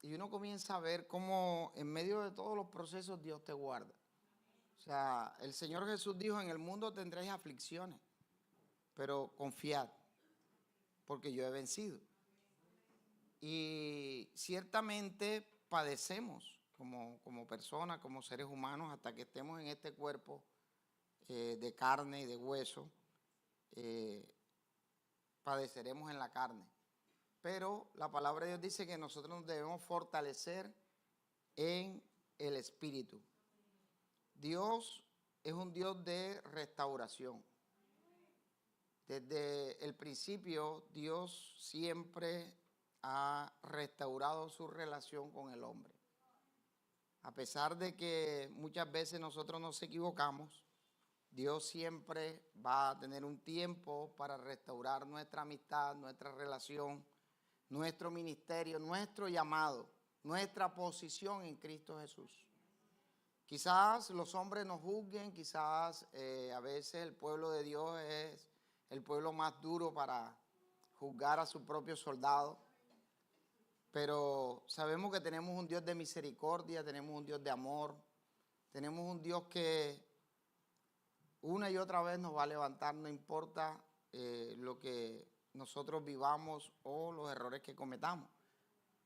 y uno comienza a ver cómo en medio de todos los procesos Dios te guarda. O sea, el Señor Jesús dijo, en el mundo tendréis aflicciones, pero confiad, porque yo he vencido. Y ciertamente padecemos como personas, como seres humanos, hasta que estemos en este cuerpo de carne y de hueso, padeceremos en la carne. Pero la palabra de Dios dice que nosotros nos debemos fortalecer en el espíritu. Dios es un Dios de restauración. Desde el principio, Dios siempre ha restaurado su relación con el hombre. A pesar de que muchas veces nosotros nos equivocamos, Dios siempre va a tener un tiempo para restaurar nuestra amistad, nuestra relación, nuestro ministerio, nuestro llamado, nuestra posición en Cristo Jesús. Quizás los hombres nos juzguen, quizás a veces el pueblo de Dios es el pueblo más duro para juzgar a su propio soldado, pero sabemos que tenemos un Dios de misericordia, tenemos un Dios de amor, tenemos un Dios que una y otra vez nos va a levantar, no importa lo que nosotros vivamos o los errores que cometamos.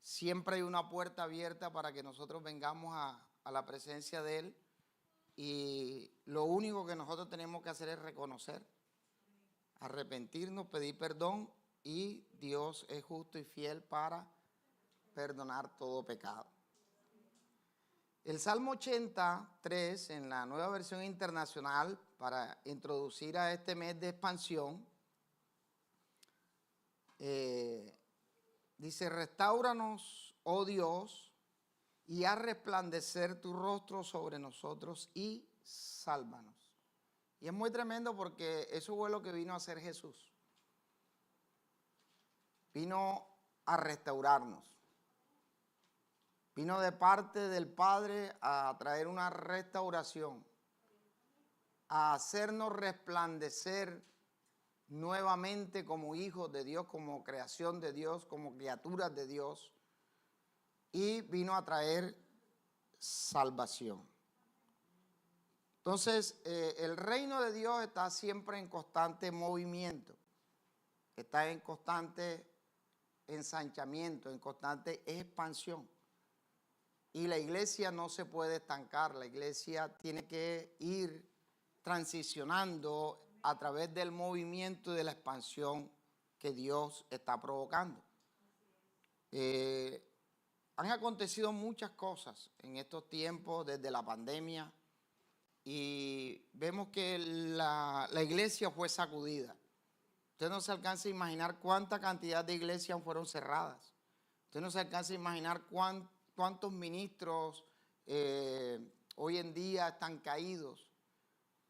Siempre hay una puerta abierta para que nosotros vengamos a la presencia de Él, y lo único que nosotros tenemos que hacer es reconocer, arrepentirnos, pedir perdón, y Dios es justo y fiel para perdonar todo pecado. El Salmo 83, en la Nueva Versión Internacional, para introducir a este mes de expansión, dice: restáuranos, oh Dios, y haz resplandecer tu rostro sobre nosotros y sálvanos. Y es muy tremendo porque eso fue lo que vino a hacer Jesús. Vino a restaurarnos. Vino de parte del Padre a traer una restauración, a hacernos resplandecer nuevamente como hijos de Dios, como creación de Dios, como criaturas de Dios, y vino a traer salvación. Entonces, el reino de Dios está siempre en constante movimiento, está en constante ensanchamiento, en constante expansión. Y la iglesia no se puede estancar, la iglesia tiene que ir transicionando a través del movimiento y de la expansión que Dios está provocando. Han acontecido muchas cosas en estos tiempos desde la pandemia, y vemos que la iglesia fue sacudida. Usted no se alcanza a imaginar cuánta cantidad de iglesias fueron cerradas. Usted no se alcanza a imaginar cuántos ministros hoy en día están caídos.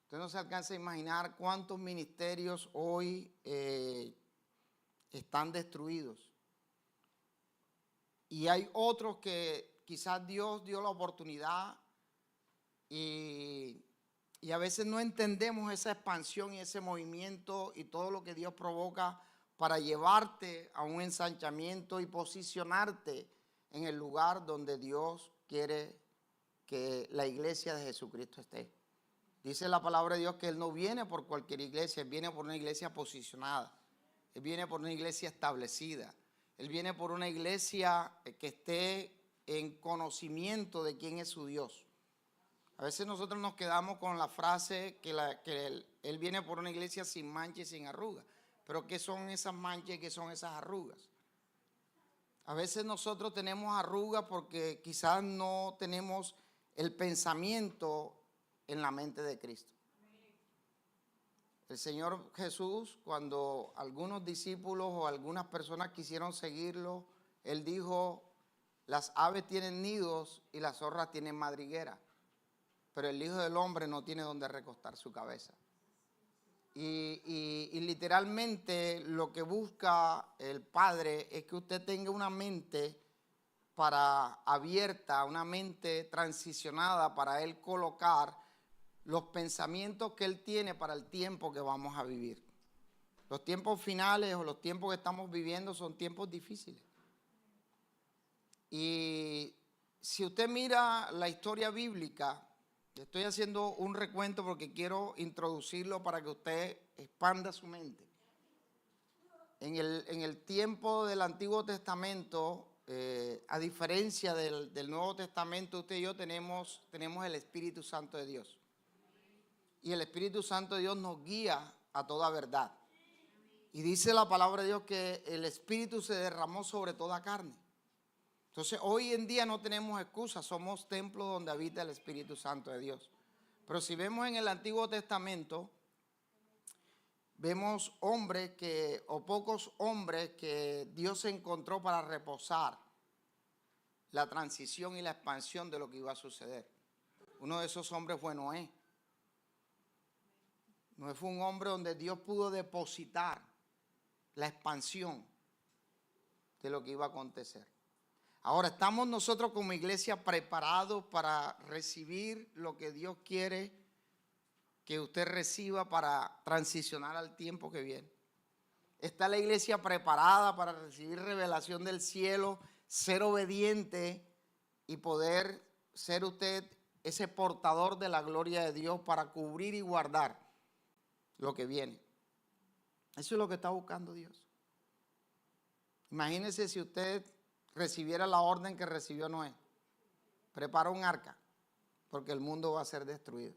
Usted no se alcanza a imaginar cuántos ministerios hoy están destruidos. Y hay otros que quizás Dios dio la oportunidad, y a veces no entendemos esa expansión y ese movimiento y todo lo que Dios provoca para llevarte a un ensanchamiento y posicionarte en el lugar donde Dios quiere que la iglesia de Jesucristo esté. Dice la palabra de Dios que Él no viene por cualquier iglesia, Él viene por una iglesia posicionada, Él viene por una iglesia establecida, Él viene por una iglesia que esté en conocimiento de quién es su Dios. A veces nosotros nos quedamos con la frase que Él viene por una iglesia sin mancha y sin arrugas. Pero ¿qué son esas manchas y qué son esas arrugas? A veces nosotros tenemos arrugas porque quizás no tenemos el pensamiento en la mente de Cristo. El Señor Jesús, cuando algunos discípulos o algunas personas quisieron seguirlo, Él dijo: las aves tienen nidos y las zorras tienen madriguera, pero el Hijo del Hombre no tiene donde recostar su cabeza. Y literalmente lo que busca el Padre es que usted tenga una mente abierta, una mente transicionada para Él colocar los pensamientos que Él tiene para el tiempo que vamos a vivir. Los tiempos finales o los tiempos que estamos viviendo son tiempos difíciles. Y si usted mira la historia bíblica, estoy haciendo un recuento porque quiero introducirlo para que usted expanda su mente. En el tiempo del Antiguo Testamento, a diferencia del Nuevo Testamento, usted y yo tenemos el Espíritu Santo de Dios. Y el Espíritu Santo de Dios nos guía a toda verdad. Y dice la palabra de Dios que el Espíritu se derramó sobre toda carne. Entonces, hoy en día no tenemos excusa, somos templos donde habita el Espíritu Santo de Dios. Pero si vemos en el Antiguo Testamento, vemos hombres o pocos hombres que Dios encontró para reposar la transición y la expansión de lo que iba a suceder. Uno de esos hombres fue Noé. Noé fue un hombre donde Dios pudo depositar la expansión de lo que iba a acontecer. Ahora, ¿estamos nosotros como iglesia preparados para recibir lo que Dios quiere que usted reciba para transicionar al tiempo que viene? ¿Está la iglesia preparada para recibir revelación del cielo, ser obediente y poder ser usted ese portador de la gloria de Dios para cubrir y guardar lo que viene? Eso es lo que está buscando Dios. Imagínese si usted recibiera la orden que recibió Noé. Prepara un arca, porque el mundo va a ser destruido.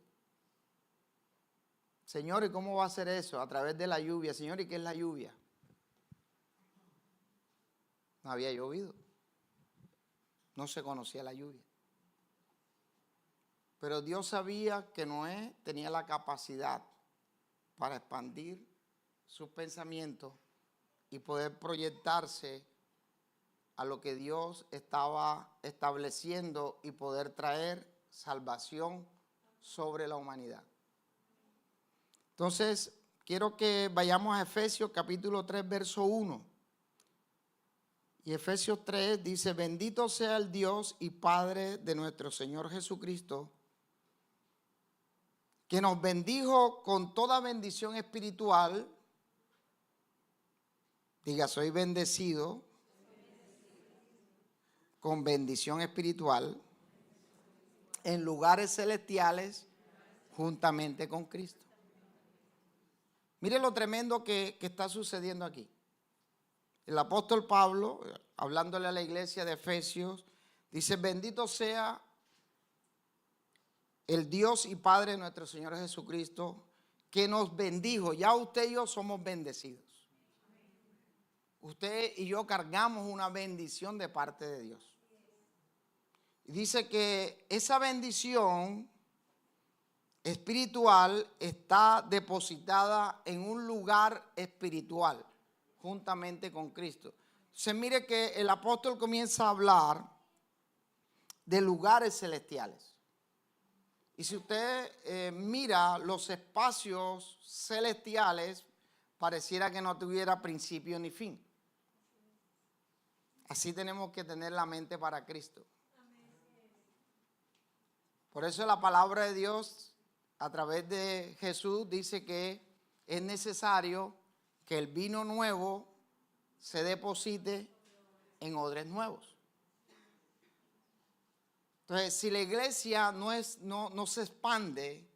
Señor, ¿y cómo va a ser eso? A través de la lluvia. Señor, ¿y qué es la lluvia? No había llovido. No se conocía la lluvia. Pero Dios sabía que Noé tenía la capacidad para expandir sus pensamientos y poder proyectarse a lo que Dios estaba estableciendo y poder traer salvación sobre la humanidad. Entonces, quiero que vayamos a Efesios capítulo 3, verso 1. Y Efesios 3 dice: bendito sea el Dios y Padre de nuestro Señor Jesucristo, que nos bendijo con toda bendición espiritual. Diga, soy bendecido con bendición espiritual en lugares celestiales juntamente con Cristo. Mire lo tremendo que está sucediendo aquí. El apóstol Pablo, hablándole a la iglesia de Efesios, dice: bendito sea el Dios y Padre de nuestro Señor Jesucristo, que nos bendijo. Ya usted y yo somos bendecidos. Usted y yo cargamos una bendición de parte de Dios. Y dice que esa bendición espiritual está depositada en un lugar espiritual, juntamente con Cristo. Entonces mire que el apóstol comienza a hablar de lugares celestiales. Y si usted mira los espacios celestiales, pareciera que no tuviera principio ni fin. Así tenemos que tener la mente para Cristo. Por eso la palabra de Dios a través de Jesús dice que es necesario que el vino nuevo se deposite en odres nuevos. Entonces, si la iglesia no se expande,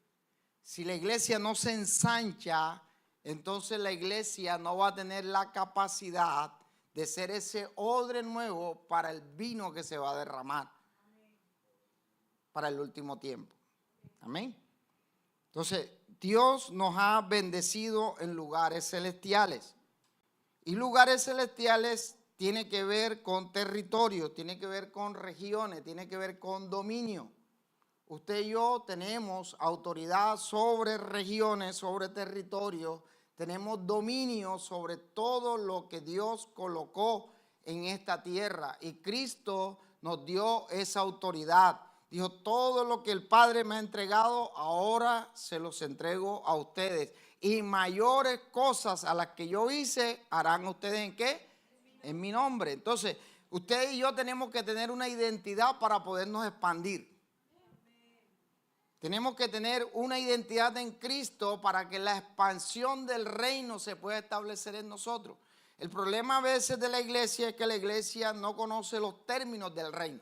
si la iglesia no se ensancha, entonces la iglesia no va a tener la capacidad de ser ese odre nuevo para el vino que se va a derramar para el último tiempo. Amén. Entonces, Dios nos ha bendecido en lugares celestiales. Y lugares celestiales tiene que ver con territorio, tiene que ver con regiones, tiene que ver con dominio. Usted y yo tenemos autoridad sobre regiones, sobre territorio, tenemos dominio sobre todo lo que Dios colocó en esta tierra. Y Cristo nos dio esa autoridad. Dijo: todo lo que el Padre me ha entregado, ahora se los entrego a ustedes. Y mayores cosas a las que yo hice, harán ustedes ¿en qué? En mi nombre. Entonces, usted y yo tenemos que tener una identidad para podernos expandir. Tenemos que tener una identidad en Cristo para que la expansión del reino se pueda establecer en nosotros. El problema a veces de la iglesia es que la iglesia no conoce los términos del reino.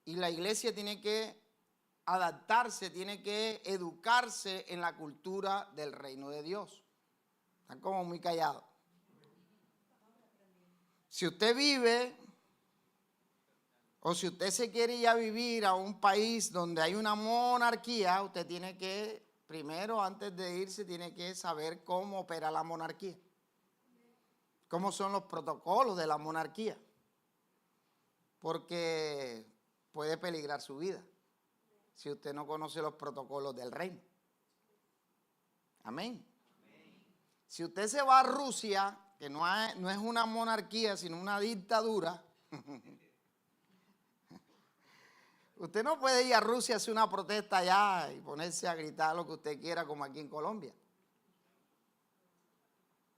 Y la iglesia tiene que adaptarse, tiene que educarse en la cultura del reino de Dios. Están como muy callados. Si usted vive o si usted se quiere ir a vivir a un país donde hay una monarquía, usted tiene que, primero, antes de irse, tiene que saber cómo opera la monarquía. Cómo son los protocolos de la monarquía. Porque puede peligrar su vida si usted no conoce los protocolos del reino. Amén. Si usted se va a Rusia, que no es una monarquía, sino una dictadura, usted no puede ir a Rusia a hacer una protesta allá y ponerse a gritar lo que usted quiera como aquí en Colombia.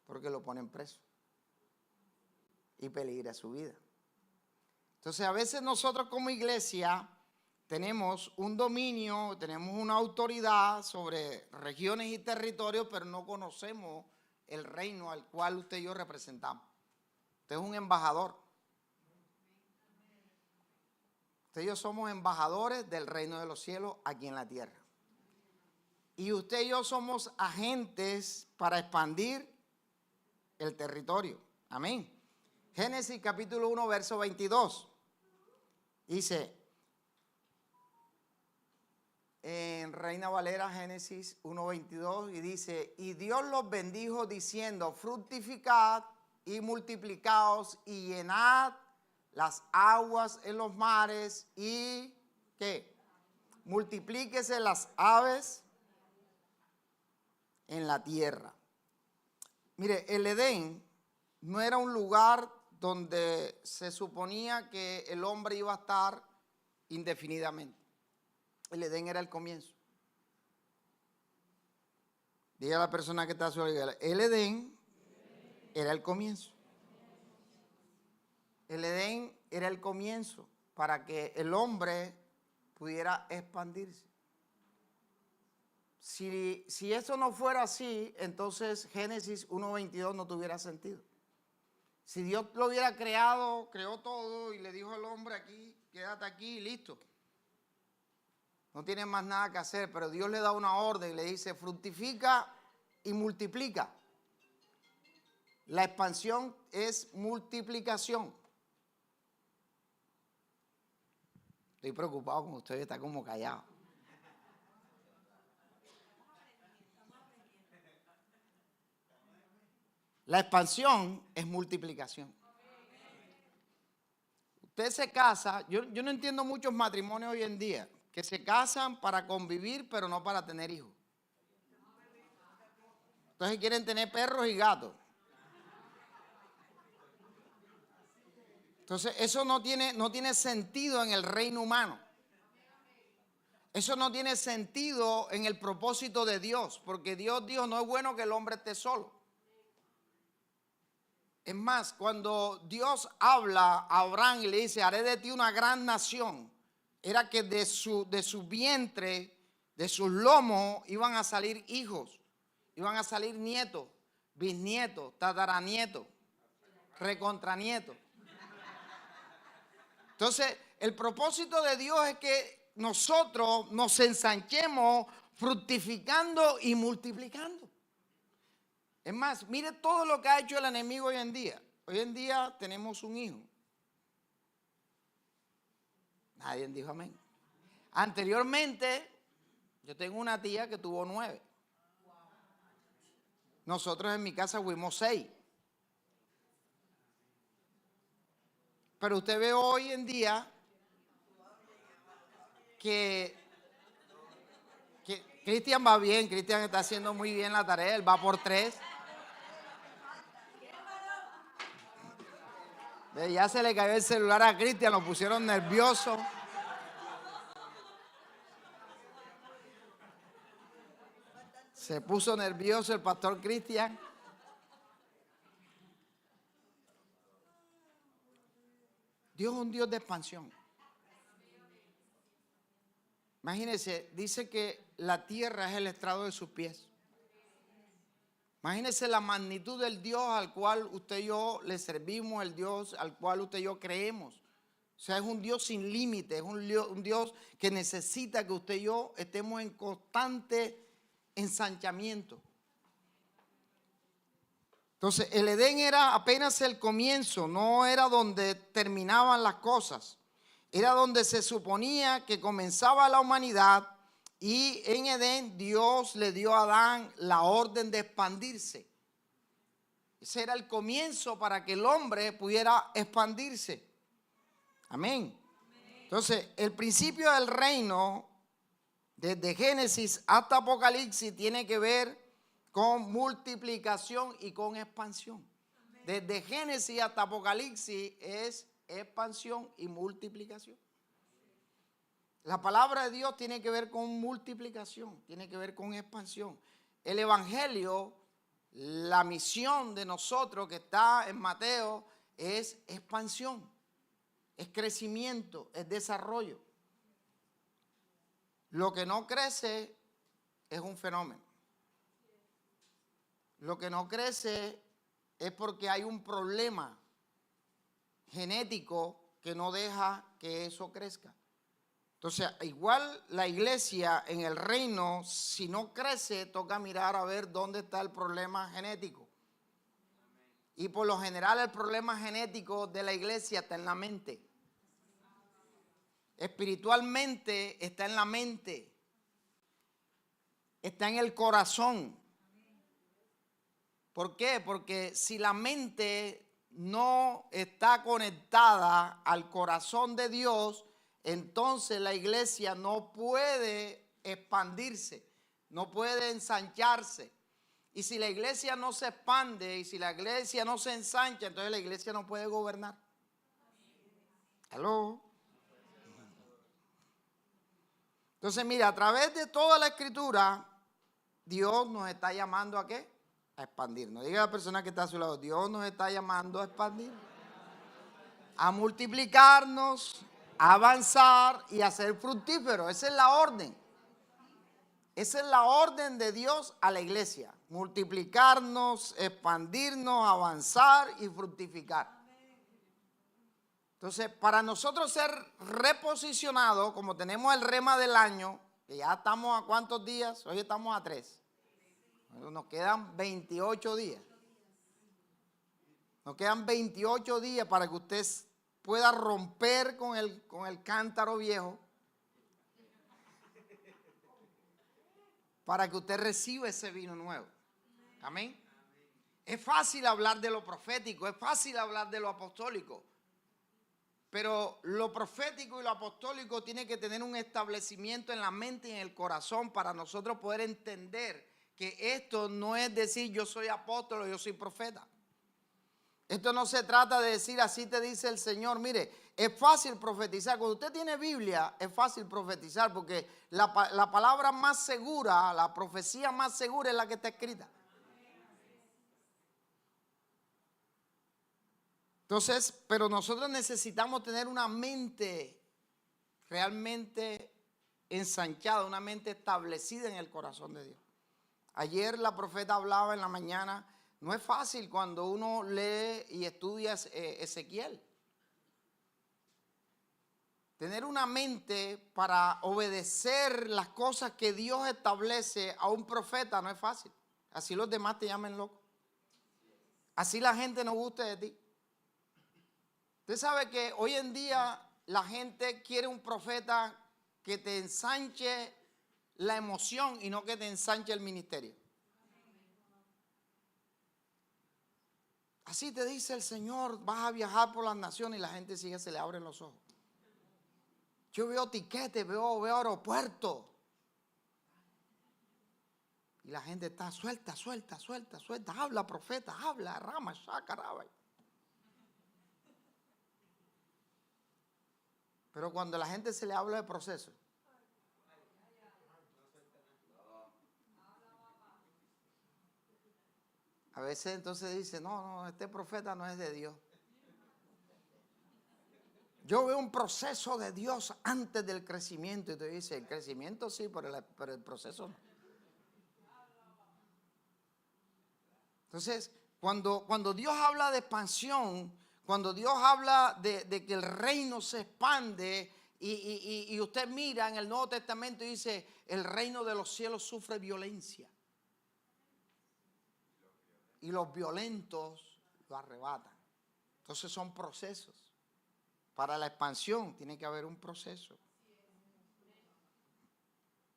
Porque lo ponen preso. Y peligra su vida. Entonces a veces nosotros como iglesia tenemos un dominio, tenemos una autoridad sobre regiones y territorios, pero no conocemos el reino al cual usted y yo representamos. Usted es un embajador. Usted y yo somos embajadores del reino de los cielos aquí en la tierra. Y usted y yo somos agentes para expandir el territorio. Amén. Génesis capítulo 1, verso 22. Dice, en Reina Valera, Génesis 1:22, y dice, y Dios los bendijo diciendo, fructificad y multiplicaos y llenad las aguas en los mares y, ¿qué? Multiplíquese las aves en la tierra. Mire, el Edén no era un lugar donde se suponía que el hombre iba a estar indefinidamente. El Edén era el comienzo. Diga a la persona que está a su lado, el Edén era el comienzo. El Edén era el comienzo para que el hombre pudiera expandirse. Si eso no fuera así, entonces Génesis 1:22 no tuviera sentido. Si Dios lo hubiera creado, creó todo y le dijo al hombre aquí, quédate aquí y listo. No tiene más nada que hacer, pero Dios le da una orden y le dice, fructifica y multiplica. La expansión es multiplicación. Estoy preocupado con ustedes, está como callado. La expansión es multiplicación. Usted se casa, yo no entiendo muchos matrimonios hoy en día que se casan para convivir pero no para tener hijos. Entonces quieren tener perros y gatos. Entonces eso no tiene sentido en el reino humano. Eso no tiene sentido en el propósito de Dios, porque Dios dijo, no es bueno que el hombre esté solo. Es más, cuando Dios habla a Abraham y le dice, haré de ti una gran nación, era que de su vientre, de sus lomos, iban a salir hijos, iban a salir nietos, bisnietos, tataranietos, recontranietos. Entonces, el propósito de Dios es que nosotros nos ensanchemos fructificando y multiplicando. Es más, mire todo lo que ha hecho el enemigo hoy en día. Hoy en día tenemos un hijo. Nadie dijo amén. Anteriormente, yo tengo una tía que tuvo 9. Nosotros en mi casa fuimos 6. Pero usted ve hoy en día que Cristian va bien, Cristian está haciendo muy bien la tarea, él va por 3. Ya se le cayó el celular a Cristian, lo pusieron nervioso. Se puso nervioso el pastor Cristian. Dios es un Dios de expansión. Imagínense, dice que la tierra es el estrado de sus pies. Imagínense la magnitud del Dios al cual usted y yo le servimos, el Dios al cual usted y yo creemos. O sea, es un Dios sin límite, es un Dios que necesita que usted y yo estemos en constante ensanchamiento. Entonces, el Edén era apenas el comienzo, no era donde terminaban las cosas. Era donde se suponía que comenzaba la humanidad, y en Edén Dios le dio a Adán la orden de expandirse. Ese era el comienzo para que el hombre pudiera expandirse. Amén. Entonces, el principio del reino, desde Génesis hasta Apocalipsis, tiene que ver con multiplicación y con expansión. Desde Génesis hasta Apocalipsis es expansión y multiplicación. La palabra de Dios tiene que ver con multiplicación, tiene que ver con expansión. El evangelio, la misión de nosotros que está en Mateo, es expansión, es crecimiento, es desarrollo. Lo que no crece es un fenómeno. Lo que no crece es porque hay un problema genético que no deja que eso crezca. Entonces, igual la iglesia en el reino, si no crece, toca mirar a ver dónde está el problema genético. Y por lo general el problema genético de la iglesia está en la mente. Espiritualmente está en la mente. Está en el corazón. ¿Por qué? Porque si la mente no está conectada al corazón de Dios, entonces la iglesia no puede expandirse, no puede ensancharse. Y si la iglesia no se expande y si la iglesia no se ensancha, entonces la iglesia no puede gobernar. ¿Aló? Entonces, mira, a través de toda la escritura, Dios nos está llamando ¿a qué? A expandirnos. Diga a la persona que está a su lado, Dios nos está llamando a expandirnos, a multiplicarnos, a avanzar y a ser fructíferos. Esa es la orden. Esa es la orden de Dios a la iglesia. Multiplicarnos, expandirnos, avanzar y fructificar. Entonces, para nosotros ser reposicionados, como tenemos el rema del año, que ya estamos a ¿cuántos días? Hoy estamos a 3. Nos quedan 28 días. Nos quedan 28 días para que usted pueda romper con el cántaro viejo, para que usted reciba ese vino nuevo. Amén. Es fácil hablar de lo profético, es fácil hablar de lo apostólico, pero lo profético y lo apostólico tiene que tener un establecimiento en la mente y en el corazón para nosotros poder entender que esto no es decir yo soy apóstol o yo soy profeta. Esto no se trata de decir así te dice el Señor. Mire, es fácil profetizar. Cuando usted tiene Biblia, es fácil profetizar porque la palabra más segura, la profecía más segura es la que está escrita. Entonces, pero nosotros necesitamos tener una mente realmente ensanchada, una mente establecida en el corazón de Dios. Ayer la profeta hablaba en la mañana. No es fácil cuando uno lee y estudia Ezequiel. Tener una mente para obedecer las cosas que Dios establece a un profeta no es fácil. Así los demás te llamen loco. Así la gente no guste de ti. Usted sabe que hoy en día la gente quiere un profeta que te ensanche la emoción y no que te ensanche el ministerio. Así te dice el Señor, vas a viajar por las naciones y la gente sigue, se le abren los ojos. Yo veo tiquetes, veo aeropuertos. Y la gente está suelta. Habla, profeta, habla, rama, shakaraba. Pero cuando la gente se le habla de proceso, a veces entonces dice, no, este profeta no es de Dios. Yo veo un proceso de Dios antes del crecimiento. Y te dice, el crecimiento sí, pero el proceso no. Entonces, cuando Dios habla de expansión, cuando Dios habla de que el reino se expande, y usted mira en el Nuevo Testamento y dice, el reino de los cielos sufre violencia. Y los violentos lo arrebatan. Entonces son procesos. Para la expansión tiene que haber un proceso.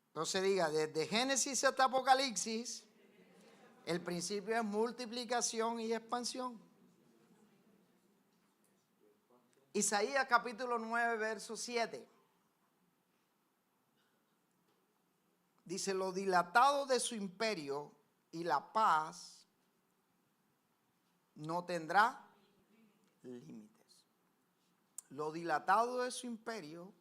Entonces diga, desde Génesis hasta Apocalipsis, el principio es multiplicación y expansión. Isaías capítulo 9, verso 7. Dice, lo dilatado de su imperio y la paz no tendrá límites. Lo dilatado de su imperio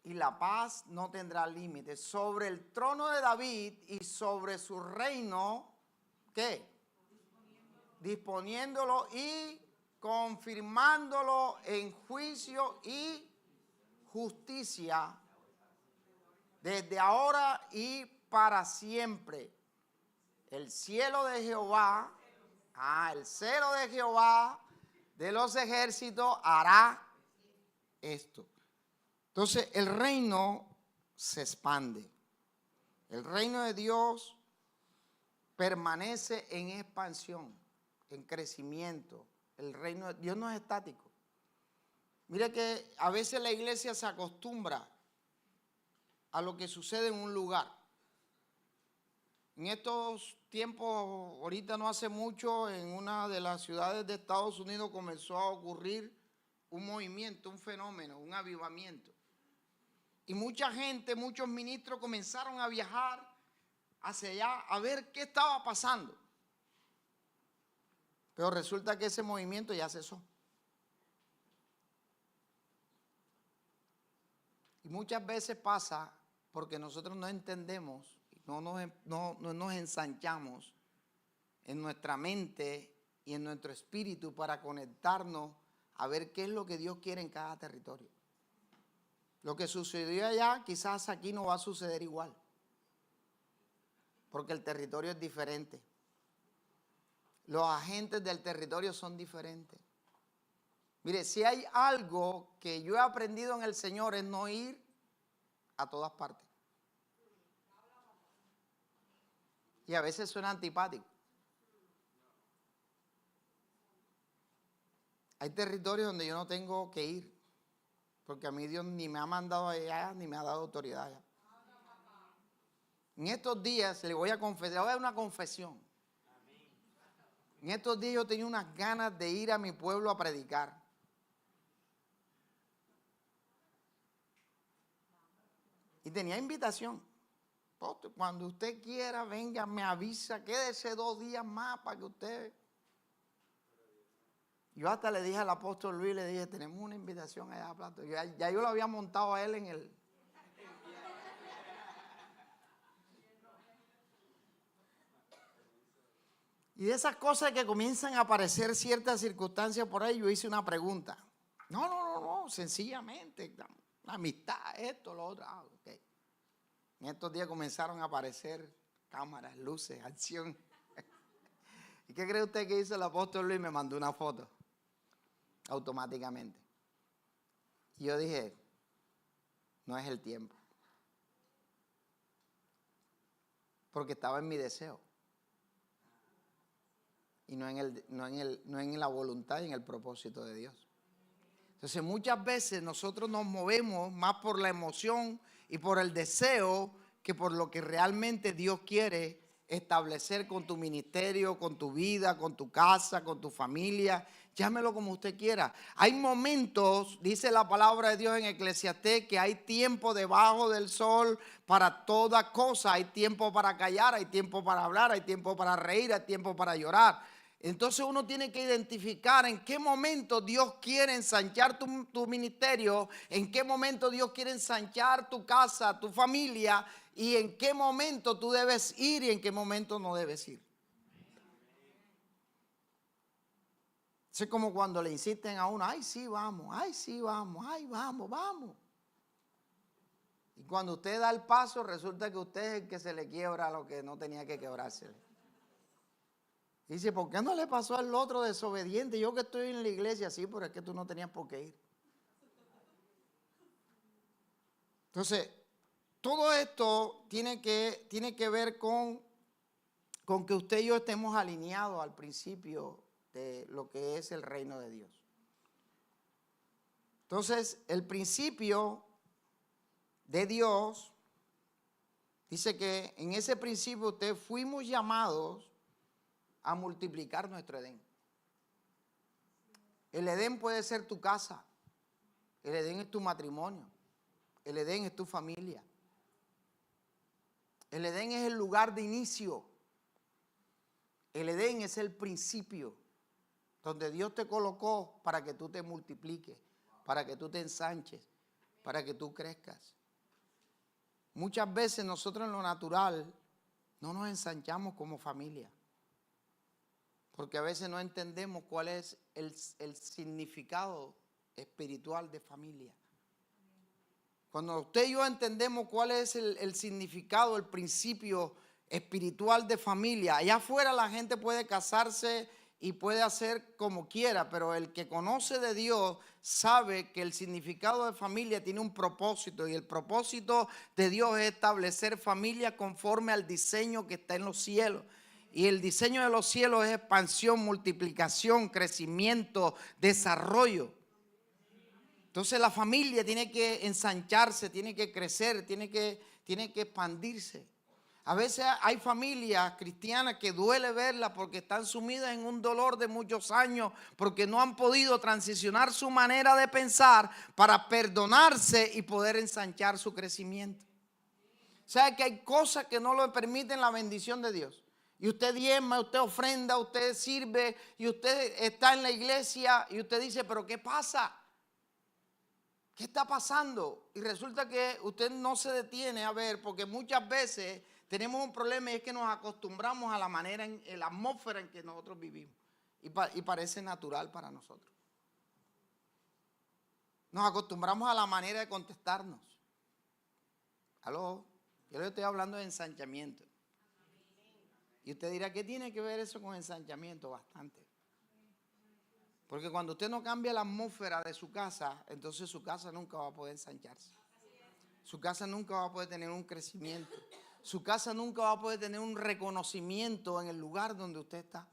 y la paz no tendrá límites. Sobre el trono de David y sobre su reino, ¿qué? Disponiéndolo y confirmándolo en juicio y justicia desde ahora y para siempre. El cielo de Jehová, el celo de Jehová de los ejércitos hará esto. Entonces el reino se expande. El reino de Dios permanece en expansión, en crecimiento. El reino de Dios no es estático. Mire que a veces la iglesia se acostumbra a lo que sucede en un lugar. En estos tiempos, ahorita no hace mucho, en una de las ciudades de Estados Unidos comenzó a ocurrir un movimiento, un fenómeno, un avivamiento. Y mucha gente, muchos ministros comenzaron a viajar hacia allá a ver qué estaba pasando. Pero resulta que ese movimiento ya cesó. Y muchas veces pasa porque nosotros no entendemos, no nos ensanchamos en nuestra mente y en nuestro espíritu para conectarnos a ver qué es lo que Dios quiere en cada territorio. Lo que sucedió allá quizás aquí no va a suceder igual, porque el territorio es diferente. Los agentes del territorio son diferentes. Mire, si hay algo que yo he aprendido en el Señor es no ir a todas partes. Y a veces suena antipático. Hay territorios donde yo no tengo que ir, porque a mí Dios ni me ha mandado allá, ni me ha dado autoridad allá. En estos días le voy a confesar, voy a dar una confesión. En estos días yo tenía unas ganas de ir a mi pueblo a predicar. Y tenía invitación. Cuando usted quiera, venga, me avisa, quédese 2 días más para que usted... Yo hasta le dije al apóstol Luis, le dije, tenemos una invitación allá a Plato. Ya yo lo había montado a él en el... Y de esas cosas que comienzan a aparecer ciertas circunstancias por ahí, yo hice una pregunta. No, sencillamente, amistad, esto, lo otro. Okay. En estos días comenzaron a aparecer cámaras, luces, acción. ¿Y qué cree usted que hizo el apóstol Luis? Me mandó una foto automáticamente. Y yo dije, no es el tiempo. Porque estaba en mi deseo. Y no en la voluntad y en el propósito de Dios. Entonces muchas veces nosotros nos movemos más por la emoción y por el deseo que por lo que realmente Dios quiere establecer con tu ministerio, con tu vida, con tu casa, con tu familia. Llámelo como usted quiera. Hay momentos, dice la palabra de Dios en Eclesiastés, que hay tiempo debajo del sol para toda cosa. Hay tiempo para callar, hay tiempo para hablar, hay tiempo para reír, hay tiempo para llorar. Entonces uno tiene que identificar en qué momento Dios quiere ensanchar tu ministerio, en qué momento Dios quiere ensanchar tu casa, tu familia, y en qué momento tú debes ir y en qué momento no debes ir. Es como cuando le insisten a uno, ay sí vamos, ay vamos. Y cuando usted da el paso resulta que usted es el que se le quiebra lo que no tenía que quebrársele. Dice, ¿por qué no le pasó al otro desobediente? Yo que estoy en la iglesia, sí, pero es que tú no tenías por qué ir. Entonces, todo esto tiene que ver con que usted y yo estemos alineados al principio de lo que es el reino de Dios. Entonces, el principio de Dios dice que en ese principio usted fuimos llamados a multiplicar nuestro Edén. El Edén puede ser tu casa, el Edén es tu matrimonio, el Edén es tu familia. El Edén es el lugar de inicio. El Edén es el principio donde Dios te colocó para que tú te multipliques, para que tú te ensanches, para que tú crezcas. Muchas veces nosotros en lo natural no nos ensanchamos como familia, porque a veces no entendemos cuál es el significado espiritual de familia. Cuando usted y yo entendemos cuál es el significado, el principio espiritual de familia, allá afuera la gente puede casarse y puede hacer como quiera, pero el que conoce de Dios sabe que el significado de familia tiene un propósito, y el propósito de Dios es establecer familia conforme al diseño que está en los cielos. Y el diseño de los cielos es expansión, multiplicación, crecimiento, desarrollo. Entonces la familia tiene que ensancharse, tiene que crecer, tiene que expandirse. A veces hay familias cristianas que duele verlas porque están sumidas en un dolor de muchos años, porque no han podido transicionar su manera de pensar para perdonarse y poder ensanchar su crecimiento. O sea que hay cosas que no le permiten la bendición de Dios. Y usted diezma, usted ofrenda, usted sirve, y usted está en la iglesia y usted dice, pero ¿qué pasa? ¿Qué está pasando? Y resulta que usted no se detiene a ver, porque muchas veces tenemos un problema, y es que nos acostumbramos a la manera, en la atmósfera en que nosotros vivimos. Y parece natural para nosotros. Nos acostumbramos a la manera de contestarnos. Aló, yo le estoy hablando de ensanchamiento. Y usted dirá, ¿qué tiene que ver eso con ensanchamiento? Bastante. Porque cuando usted no cambia la atmósfera de su casa, entonces su casa nunca va a poder ensancharse. Su casa nunca va a poder tener un crecimiento. Su casa nunca va a poder tener un reconocimiento en el lugar donde usted está.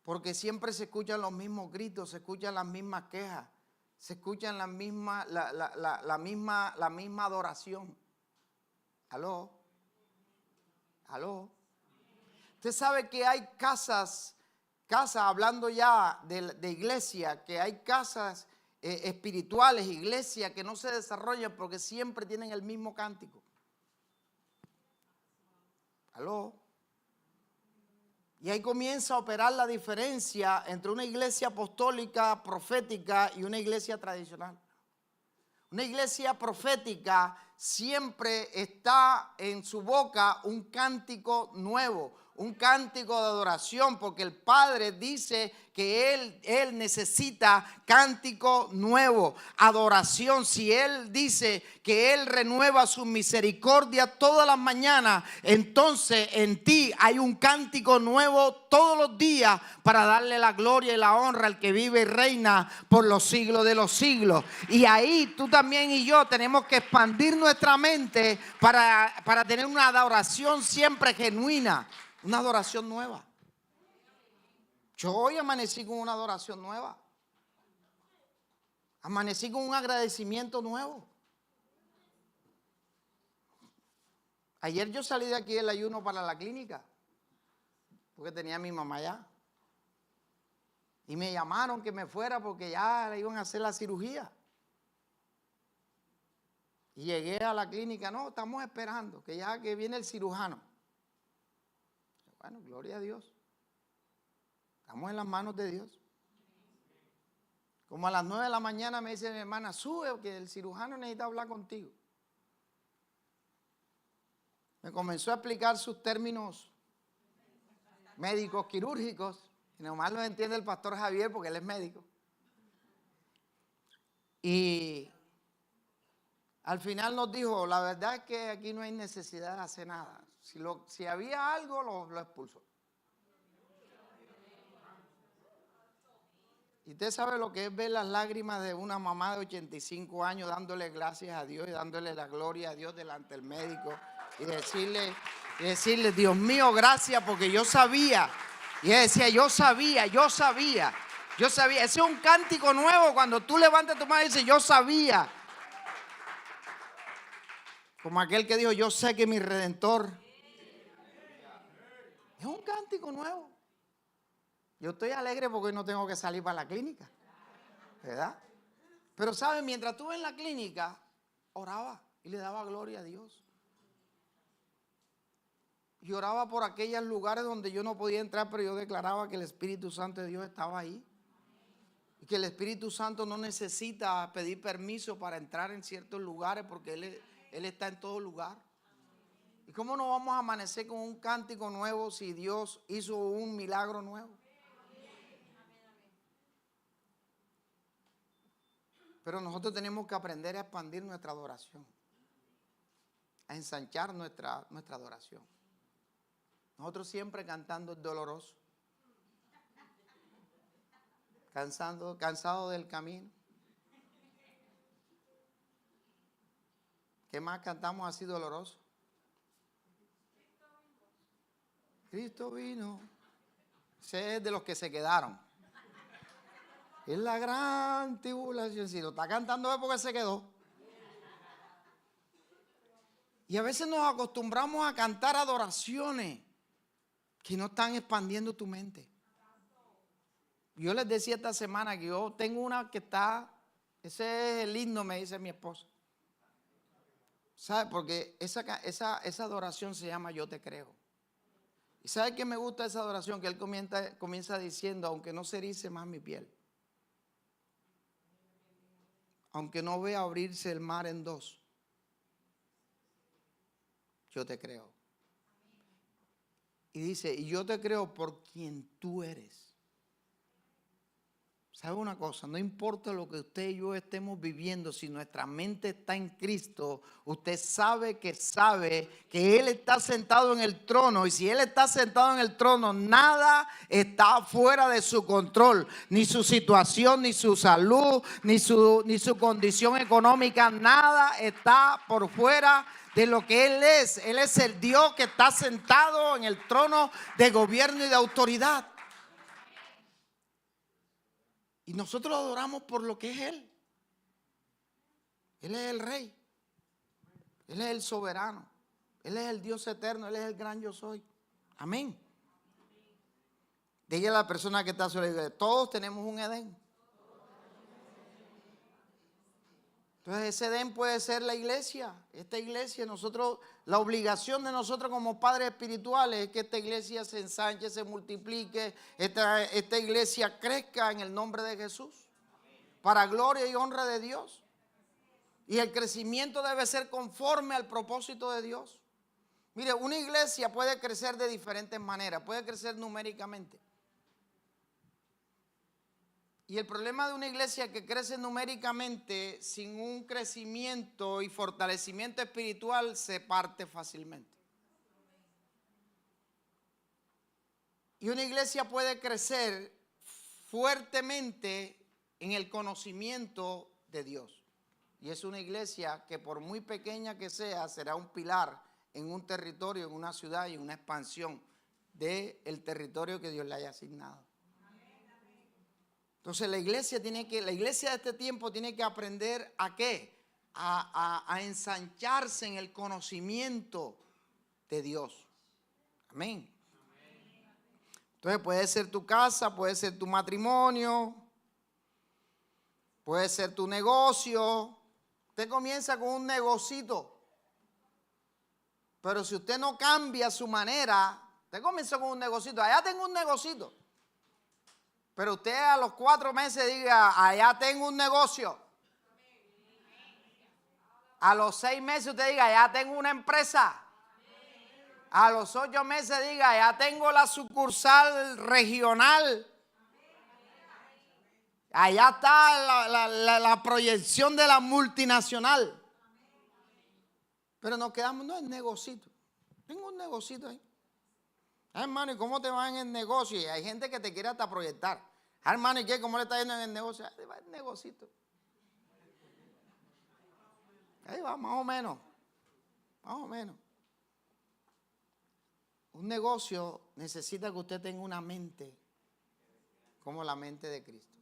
Porque siempre se escuchan los mismos gritos, se escuchan las mismas quejas, se escuchan la misma adoración. ¿Aló? ¿Aló? Usted sabe que hay casas, hablando ya de iglesia, que hay casas espirituales, iglesias que no se desarrollan porque siempre tienen el mismo cántico. ¿Aló? Y ahí comienza a operar la diferencia entre una iglesia apostólica, profética y una iglesia tradicional. Una iglesia profética siempre está en su boca un cántico nuevo, un cántico de adoración, porque el Padre dice que Él necesita cántico nuevo, adoración. Si Él dice que Él renueva su misericordia todas las mañanas, entonces en ti hay un cántico nuevo todos los días para darle la gloria y la honra al que vive y reina por los siglos de los siglos. Y ahí tú también y yo tenemos que expandir nuestra mente para tener una adoración siempre genuina. Una adoración nueva. Yo hoy amanecí con una adoración nueva. Amanecí con un agradecimiento nuevo. Ayer yo salí de aquí el ayuno para la clínica, porque tenía a mi mamá allá. Y me llamaron que me fuera porque ya le iban a hacer la cirugía. Y llegué a la clínica, no, estamos esperando que ya que viene el cirujano. Bueno, gloria a Dios. Estamos en las manos de Dios. Como a las 9 de la mañana me dice mi hermana, sube que el cirujano necesita hablar contigo. Me comenzó a explicar sus términos médicos quirúrgicos, y nomás los entiende el pastor Javier porque él es médico. Y al final nos dijo, la verdad es que aquí no hay necesidad de hacer nada. Si había algo, lo expulsó. Y usted sabe lo que es ver las lágrimas de una mamá de 85 años dándole gracias a Dios y dándole la gloria a Dios delante del médico y decirle, Dios mío, gracias, porque yo sabía. Y ella decía, yo sabía. Ese es un cántico nuevo cuando tú levantas tu mano y dices, yo sabía. Como aquel que dijo, yo sé que mi Redentor. Es un cántico nuevo. Yo estoy alegre porque hoy no tengo que salir para la clínica, ¿verdad? Pero ¿saben? Mientras estuve en la clínica, oraba y le daba gloria a Dios. Y oraba por aquellos lugares donde yo no podía entrar, pero yo declaraba que el Espíritu Santo de Dios estaba ahí. Y que el Espíritu Santo no necesita pedir permiso para entrar en ciertos lugares porque Él está en todo lugar. ¿Y cómo no vamos a amanecer con un cántico nuevo si Dios hizo un milagro nuevo? Pero nosotros tenemos que aprender a expandir nuestra adoración, a ensanchar nuestra adoración. Nosotros siempre cantando el doloroso, cansado del camino. ¿Qué más cantamos así doloroso? Cristo vino. Ese es de los que se quedaron. Es la gran tribulación. Si lo está cantando es porque se quedó. Y a veces nos acostumbramos a cantar adoraciones que no están expandiendo tu mente. Yo les decía esta semana que yo tengo una que está, ese es el himno, me dice mi esposa. ¿Sabe? Porque esa adoración se llama Yo te creo. ¿Y sabe qué me gusta esa adoración? Que él comienza diciendo, aunque no se erice más mi piel, aunque no vea abrirse el mar en dos, yo te creo. Y dice, y yo te creo por quien tú eres. ¿Sabe una cosa? No importa lo que usted y yo estemos viviendo, si nuestra mente está en Cristo, usted sabe que Él está sentado en el trono. Y si Él está sentado en el trono, nada está fuera de su control. Ni su situación, ni su salud, ni su condición económica, nada está por fuera de lo que Él es. Él es el Dios que está sentado en el trono de gobierno y de autoridad. Y nosotros lo adoramos por lo que es Él. Él es el Rey. Él es el soberano. Él es el Dios eterno. Él es el gran yo soy. Amén. Dígale a la persona que está sobre él, todos tenemos un Edén. Entonces ese Edén puede ser la iglesia. Esta iglesia, la obligación de nosotros como padres espirituales es que esta iglesia se ensanche, se multiplique, esta iglesia crezca en el nombre de Jesús, para gloria y honra de Dios. Y el crecimiento debe ser conforme al propósito de Dios. Mire, una iglesia puede crecer de diferentes maneras, puede crecer numéricamente. Y el problema de una iglesia que crece numéricamente sin un crecimiento y fortalecimiento espiritual se parte fácilmente. Y una iglesia puede crecer fuertemente en el conocimiento de Dios. Y es una iglesia que por muy pequeña que sea, será un pilar en un territorio, en una ciudad y en una expansión del territorio que Dios le haya asignado. Entonces la iglesia de este tiempo tiene que aprender ¿a qué? A ensancharse en el conocimiento de Dios. Amén. Entonces puede ser tu casa, puede ser tu matrimonio, puede ser tu negocio. Usted comienza con un negocito, pero si usted no cambia su manera, usted comienza con un negocito, allá tengo un negocito. Pero usted a los 4 meses diga, allá tengo un negocio. A los 6 meses usted diga, allá tengo una empresa. A los 8 meses diga, allá tengo la sucursal regional. Allá está la proyección de la multinacional. Pero nos quedamos, no, en negocito. Tengo un negocito ahí. Hermano, ¿y cómo te va en el negocio? Y hay gente que te quiere hasta proyectar. Hermano, ¿y qué? ¿Cómo le está yendo en el negocio? Ahí va el negocito. Ahí va, más o menos. Más o menos. Un negocio necesita que usted tenga una mente como la mente de Cristo.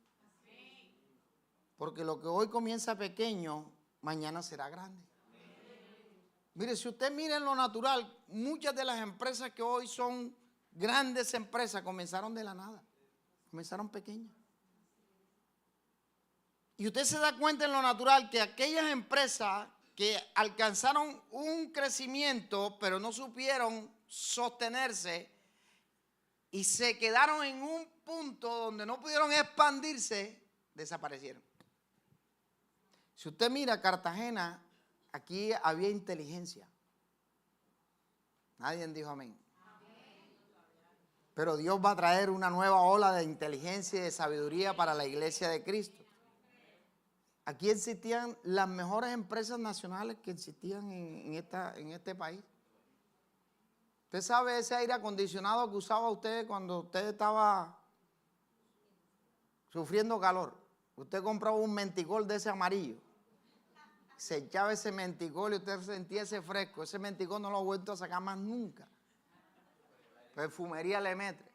Porque lo que hoy comienza pequeño, mañana será grande. Mire, si usted mira en lo natural, muchas de las empresas que hoy son grandes empresas comenzaron de la nada. Comenzaron pequeñas. Y usted se da cuenta en lo natural que aquellas empresas que alcanzaron un crecimiento, pero no supieron sostenerse y se quedaron en un punto donde no pudieron expandirse, desaparecieron. Si usted mira Cartagena, aquí había inteligencia. Nadie dijo amén. Pero Dios va a traer una nueva ola de inteligencia y de sabiduría para la iglesia de Cristo. Aquí existían las mejores empresas nacionales que existían en este país. Usted sabe ese aire acondicionado que usaba usted cuando usted estaba sufriendo calor. Usted compraba un menticol de ese amarillo. Se echaba ese menticol y usted sentía ese fresco. Ese menticol no lo ha vuelto a sacar más nunca. Perfumería le mete.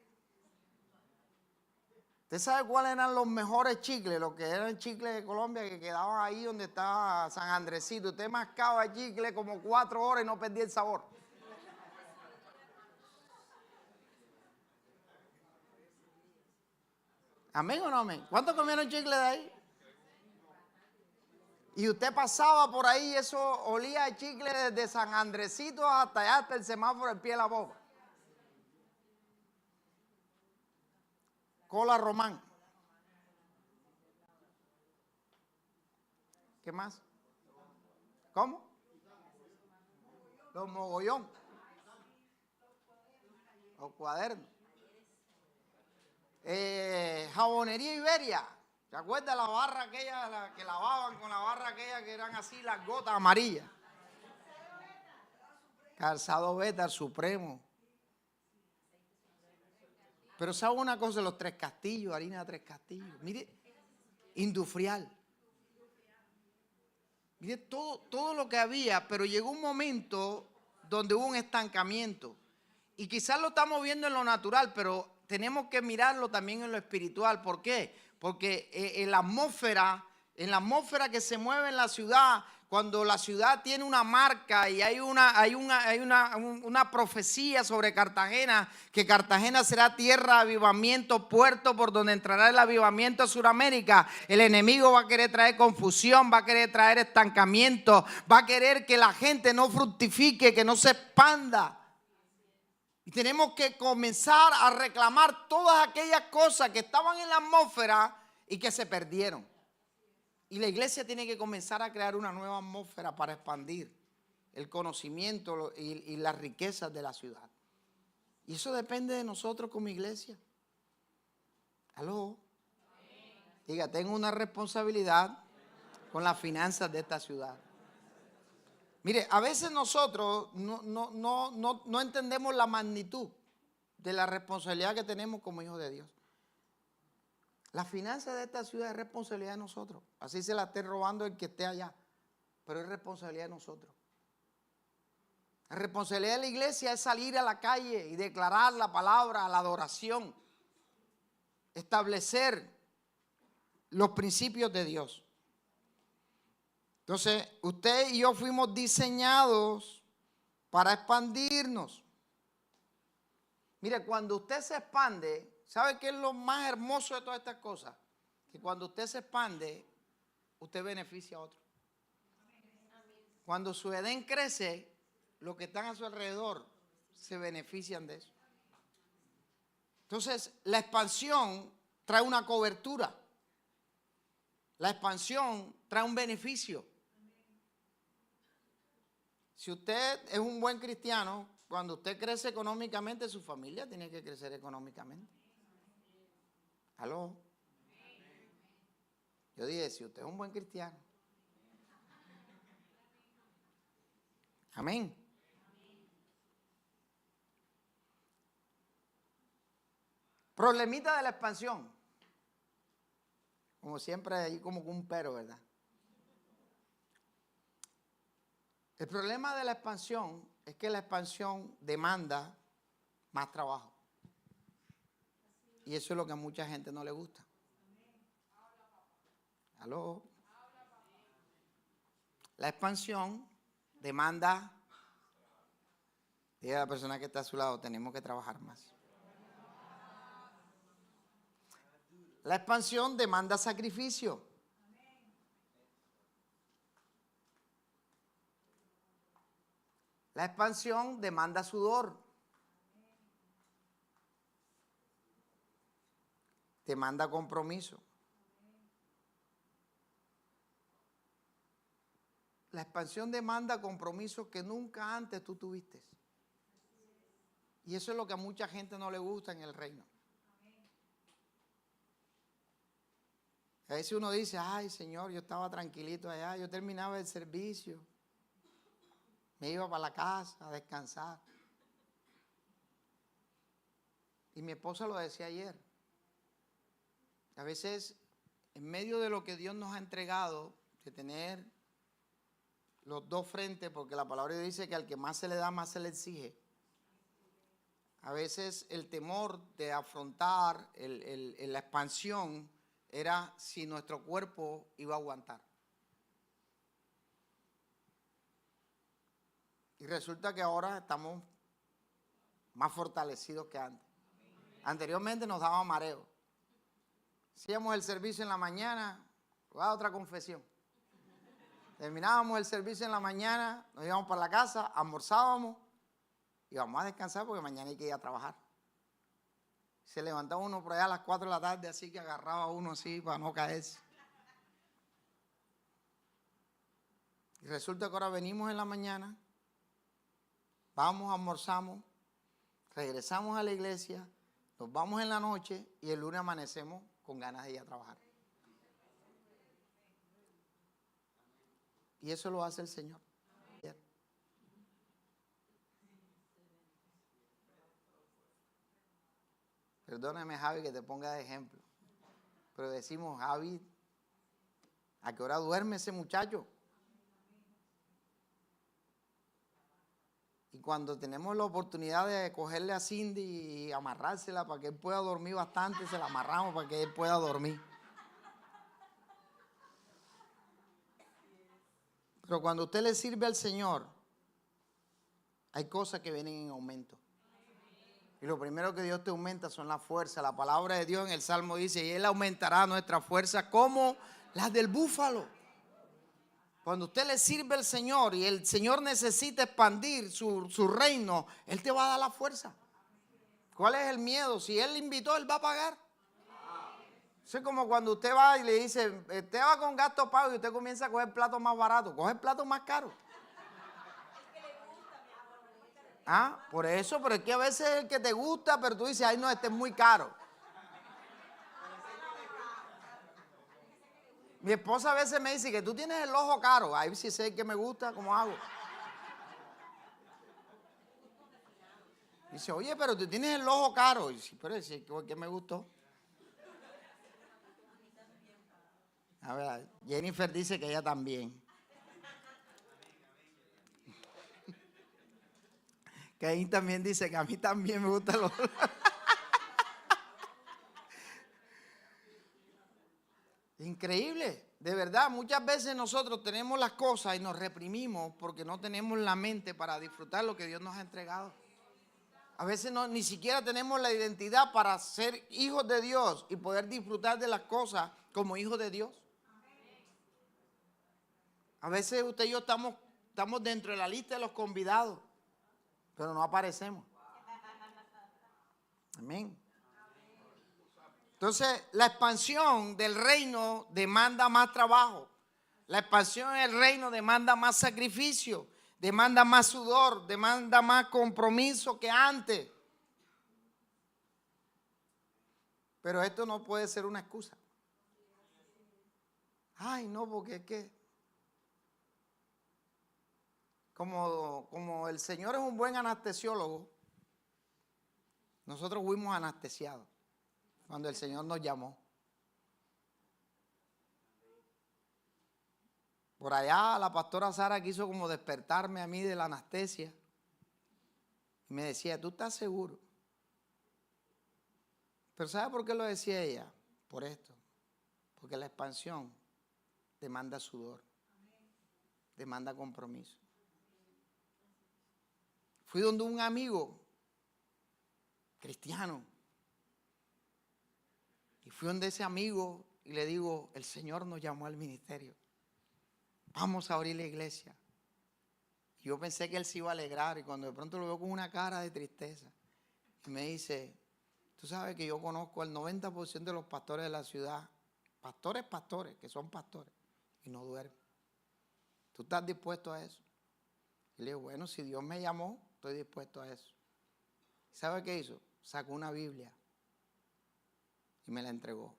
¿Usted sabe cuáles eran los mejores chicles? Los que eran chicles de Colombia que quedaban ahí donde estaba San Andresito. Usted mascaba el chicle como 4 horas y no perdía el sabor. ¿Amén o no amén? ¿Cuántos comieron chicle de ahí? Y usted pasaba por ahí y eso olía a chicle desde San Andresito hasta allá, hasta el semáforo del pie de la boca. Cola Román. ¿Qué más? ¿Cómo? Los mogollón. Los cuadernos. Jabonería Iberia. ¿Se acuerda la barra aquella la que lavaban con la barra aquella que eran así las gotas amarillas? Calzado Beta, el Supremo. Pero ¿sabe una cosa? Los Tres Castillos, harina de Tres Castillos. Mire, industrial. Mire todo lo que había, pero llegó un momento donde hubo un estancamiento. Y quizás lo estamos viendo en lo natural, pero tenemos que mirarlo también en lo espiritual. ¿Por qué? Porque en la atmósfera que se mueve en la ciudad, cuando la ciudad tiene una marca y hay una profecía sobre Cartagena, que Cartagena será tierra de avivamiento, puerto por donde entrará el avivamiento a Sudamérica, el enemigo va a querer traer confusión, va a querer traer estancamiento, va a querer que la gente no fructifique, que no se expanda. Y tenemos que comenzar a reclamar todas aquellas cosas que estaban en la atmósfera y que se perdieron. Y la iglesia tiene que comenzar a crear una nueva atmósfera para expandir el conocimiento y las riquezas de la ciudad. Y eso depende de nosotros como iglesia. ¿Aló? Diga, tengo una responsabilidad con las finanzas de esta ciudad. Mire, a veces nosotros no entendemos la magnitud de la responsabilidad que tenemos como hijos de Dios. La finanza de esta ciudad es responsabilidad de nosotros. Así se la esté robando el que esté allá, pero es responsabilidad de nosotros. La responsabilidad de la iglesia es salir a la calle y declarar la palabra, la adoración, establecer los principios de Dios. Entonces, usted y yo fuimos diseñados para expandirnos. Mire, cuando usted se expande, ¿sabe qué es lo más hermoso de todas estas cosas? Que cuando usted se expande, usted beneficia a otros. Cuando su Edén crece, los que están a su alrededor se benefician de eso. Entonces, la expansión trae una cobertura. La expansión trae un beneficio. Si usted es un buen cristiano, cuando usted crece económicamente, su familia tiene que crecer económicamente. ¿Aló? Yo dije, si usted es un buen cristiano. Amén. Problemita de la expansión. Como siempre hay como un pero, ¿verdad? El problema de la expansión es que la expansión demanda más trabajo. Y eso es lo que a mucha gente no le gusta. ¿Aló? La expansión demanda, diga a la persona que está a su lado, tenemos que trabajar más. La expansión demanda sacrificio. La expansión demanda sudor. Demanda compromiso. La expansión demanda compromisos que nunca antes tú tuviste. Y eso es lo que a mucha gente no le gusta en el reino. A veces uno dice, ay Señor, yo estaba tranquilito allá, yo terminaba el servicio, me iba para la casa a descansar. Y mi esposa lo decía ayer. A veces, en medio de lo que Dios nos ha entregado, de tener los dos frentes, porque la palabra de Dios dice que al que más se le da, más se le exige. A veces el temor de afrontar la expansión era si nuestro cuerpo iba a aguantar. Y resulta que ahora estamos más fortalecidos que antes. Anteriormente nos daba mareo. Hacíamos el servicio en la mañana, voy a dar otra confesión. Terminábamos el servicio en la mañana, nos íbamos para la casa, almorzábamos y vamos a descansar porque mañana hay que ir a trabajar. Se levantaba uno por allá a las 4 de la tarde, así que agarraba uno así para no caerse. Y resulta que ahora venimos en la mañana, vamos, almorzamos, regresamos a la iglesia, nos vamos en la noche y el lunes amanecemos con ganas de ir a trabajar. Y eso lo hace el Señor. Perdóname, Javi, que te ponga de ejemplo. Pero decimos, Javi, ¿a qué hora duerme ese muchacho? Y cuando tenemos la oportunidad de cogerle a Cindy y amarrársela para que él pueda dormir bastante, se la amarramos para que él pueda dormir. Pero cuando usted le sirve al Señor, hay cosas que vienen en aumento. Y lo primero que Dios te aumenta son las fuerzas. La palabra de Dios en el Salmo dice, y Él aumentará nuestra fuerza como las del búfalo. Cuando usted le sirve al Señor y el Señor necesita expandir su reino, Él te va a dar la fuerza. ¿Cuál es el miedo? Si Él le invitó, Él va a pagar. Eso es como cuando usted va y le dice, usted va con gasto pago y usted comienza a coger platos más baratos. Coge platos más caros. Ah, por eso, pero es que a veces es el que te gusta, pero tú dices, ay no, este es muy caro. Mi esposa a veces me dice que tú tienes el ojo caro. Ahí sí sé que me gusta, ¿cómo hago? Dice, oye, pero tú tienes el ojo caro. Y dice, pero es que me gustó. A ver, Jennifer dice que ella también. Caín también dice que a mí también me gusta el ojo. Increíble, de verdad, muchas veces nosotros tenemos las cosas y nos reprimimos porque no tenemos la mente para disfrutar lo que Dios nos ha entregado. A veces ni siquiera tenemos la identidad para ser hijos de Dios y poder disfrutar de las cosas como hijos de Dios. A veces usted y yo estamos dentro de la lista de los convidados, pero no aparecemos. Amén. Entonces, la expansión del reino demanda más trabajo. La expansión del reino demanda más sacrificio, demanda más sudor, demanda más compromiso que antes. Pero esto no puede ser una excusa. Ay, no, porque es que como el Señor es un buen anestesiólogo, nosotros fuimos anestesiados cuando el Señor nos llamó. Por allá la pastora Sara quiso como despertarme a mí de la anestesia. Y me decía, ¿tú estás seguro? Pero ¿sabe por qué lo decía ella? Por esto. Porque la expansión demanda sudor, demanda compromiso. Fui donde un amigo cristiano y fui donde ese amigo y le digo, el Señor nos llamó al ministerio. Vamos a abrir la iglesia. Yo pensé que él se iba a alegrar y cuando de pronto lo veo con una cara de tristeza y me dice, tú sabes que yo conozco al 90% de los pastores de la ciudad, pastores, que son pastores y no duermen. ¿Tú estás dispuesto a eso? Y le digo, bueno, si Dios me llamó, estoy dispuesto a eso. ¿Sabe qué hizo? Sacó una Biblia y me la entregó.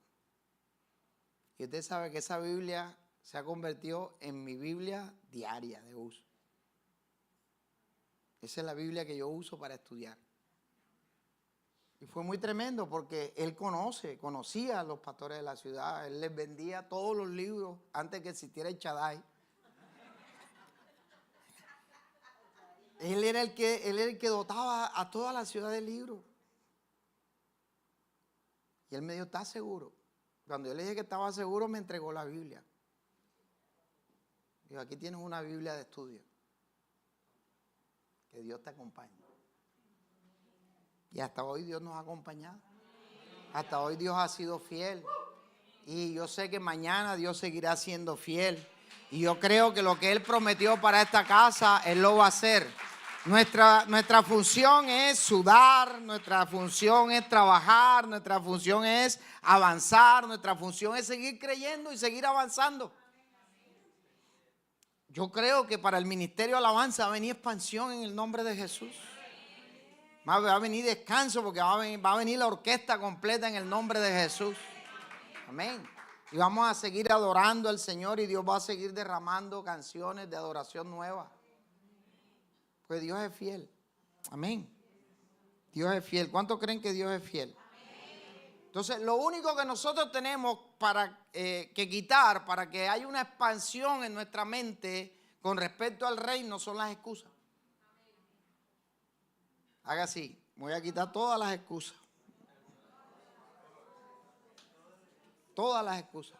Y usted sabe que esa Biblia se ha convertido en mi Biblia diaria de uso. Esa es la Biblia que yo uso para estudiar. Y fue muy tremendo porque él conocía a los pastores de la ciudad. Él les vendía todos los libros antes que existiera el Shaddai. Él era el que dotaba a toda la ciudad de libros. Y él me dijo, ¿estás seguro? Cuando yo le dije que estaba seguro, me entregó la Biblia. Dijo, aquí tienes una Biblia de estudio. Que Dios te acompañe. Y hasta hoy Dios nos ha acompañado. Hasta hoy Dios ha sido fiel. Y yo sé que mañana Dios seguirá siendo fiel. Y yo creo que lo que Él prometió para esta casa, Él lo va a hacer. Nuestra función es sudar, nuestra función es trabajar, nuestra función es avanzar, nuestra función es seguir creyendo y seguir avanzando. Yo creo que para el ministerio de alabanza va a venir expansión en el nombre de Jesús. Va a venir descanso porque va a venir la orquesta completa en el nombre de Jesús. Amén. Y vamos a seguir adorando al Señor y Dios va a seguir derramando canciones de adoración nuevas. Pues Dios es fiel. Amén. Dios es fiel. ¿Cuántos creen que Dios es fiel? Entonces, lo único que nosotros tenemos que quitar para que haya una expansión en nuestra mente con respecto al reino son las excusas. Haga así. Voy a quitar todas las excusas. Todas las excusas.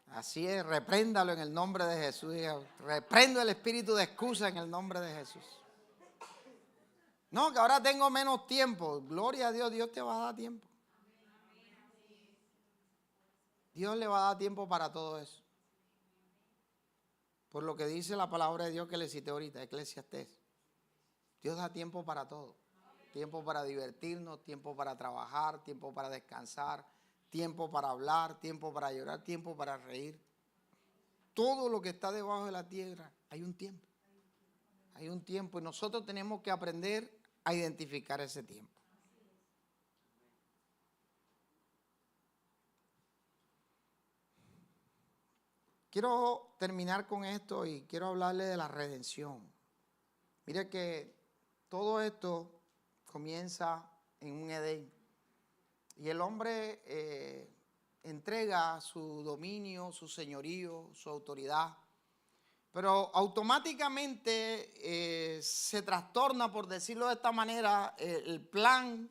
Así es, repréndalo en el nombre de Jesús. Reprendo el espíritu de excusa en el nombre de Jesús. No, que ahora tengo menos tiempo. Gloria a Dios, Dios te va a dar tiempo. Dios le va a dar tiempo para todo eso. Por lo que dice la palabra de Dios que le cité ahorita, Eclesiastés. Dios da tiempo para todo. Tiempo para divertirnos, tiempo para trabajar, tiempo para descansar, tiempo para hablar, tiempo para llorar, tiempo para reír. Todo lo que está debajo de la tierra, hay un tiempo. Hay un tiempo y nosotros tenemos que aprender a identificar ese tiempo. Quiero terminar con esto y quiero hablarle de la redención. Mire que todo esto comienza en un Edén. Y el hombre entrega su dominio, su señorío, su autoridad. Pero automáticamente se trastorna, por decirlo de esta manera, el plan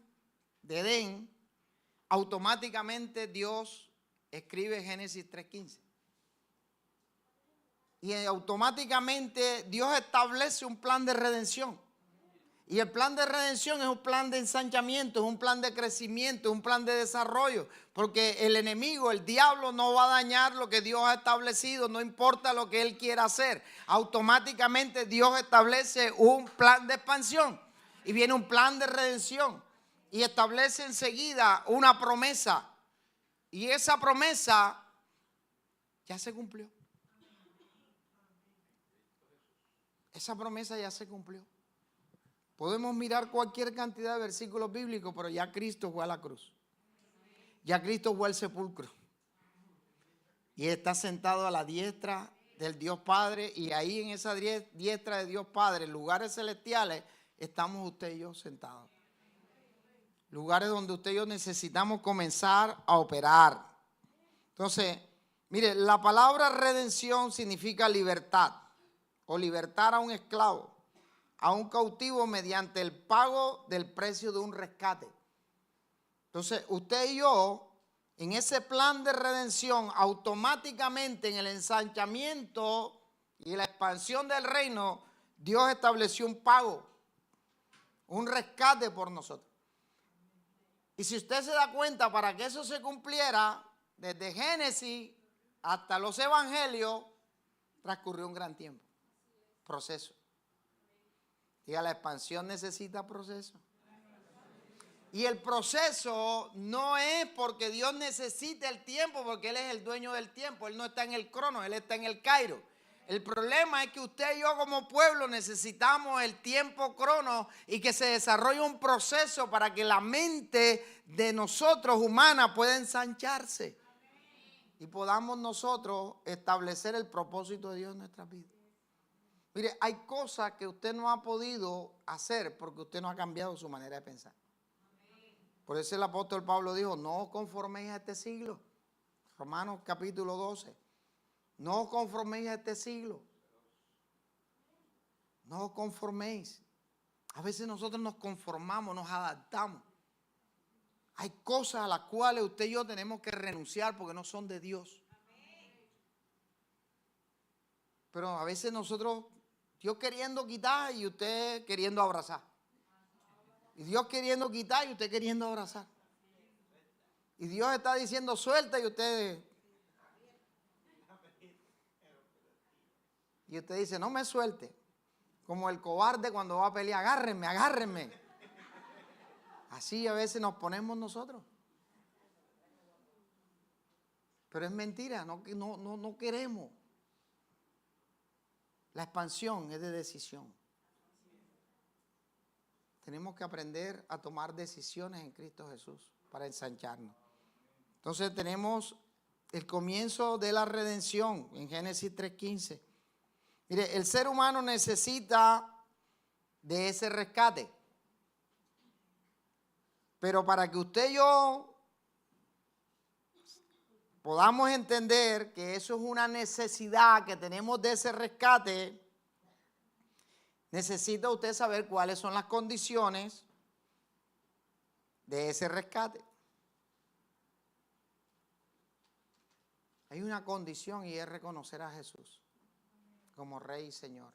de Edén. Automáticamente Dios escribe Génesis 3:15. Y automáticamente Dios establece un plan de redención. Y el plan de redención es un plan de ensanchamiento, es un plan de crecimiento, es un plan de desarrollo. Porque el enemigo, el diablo, no va a dañar lo que Dios ha establecido, no importa lo que él quiera hacer. Automáticamente Dios establece un plan de expansión y viene un plan de redención. Y establece enseguida una promesa. Y esa promesa ya se cumplió. Esa promesa ya se cumplió. Podemos mirar cualquier cantidad de versículos bíblicos, pero ya Cristo fue a la cruz. Ya Cristo fue al sepulcro. Y está sentado a la diestra del Dios Padre. Y ahí en esa diestra de Dios Padre, en lugares celestiales, estamos usted y yo sentados. Lugares donde usted y yo necesitamos comenzar a operar. Entonces, mire, la palabra redención significa libertad o libertar a un esclavo, a un cautivo mediante el pago del precio de un rescate. Entonces, usted y yo, en ese plan de redención, automáticamente en el ensanchamiento y la expansión del reino, Dios estableció un pago, un rescate por nosotros. Y si usted se da cuenta, para que eso se cumpliera, desde Génesis hasta los evangelios, transcurrió un gran tiempo. Proceso. Diga, la expansión necesita proceso. Y el proceso no es porque Dios necesite el tiempo, porque Él es el dueño del tiempo. Él no está en el crono, Él está en el Kairos. El problema es que usted y yo como pueblo necesitamos el tiempo crono y que se desarrolle un proceso para que la mente de nosotros humana pueda ensancharse y podamos nosotros establecer el propósito de Dios en nuestras vidas. Mire, hay cosas que usted no ha podido hacer porque usted no ha cambiado su manera de pensar. Por eso el apóstol Pablo dijo, no os conforméis a este siglo. Romanos capítulo 12. No os conforméis a este siglo. No os conforméis. A veces nosotros nos conformamos, nos adaptamos. Hay cosas a las cuales usted y yo tenemos que renunciar porque no son de Dios. Pero a veces nosotros, Dios queriendo quitar y usted queriendo abrazar. Y Dios queriendo quitar y usted queriendo abrazar. Y Dios está diciendo suelta y usted dice no me suelte. Como el cobarde cuando va a pelear, agárrenme, agárrenme. Así a veces nos ponemos nosotros. Pero es mentira, no queremos. La expansión es de decisión. Tenemos que aprender a tomar decisiones en Cristo Jesús para ensancharnos. Entonces tenemos el comienzo de la redención en Génesis 3:15. Mire, el ser humano necesita de ese rescate. Pero para que usted y yo podamos entender que eso es una necesidad que tenemos de ese rescate, necesita usted saber cuáles son las condiciones de ese rescate. Hay una condición y es reconocer a Jesús como Rey y Señor.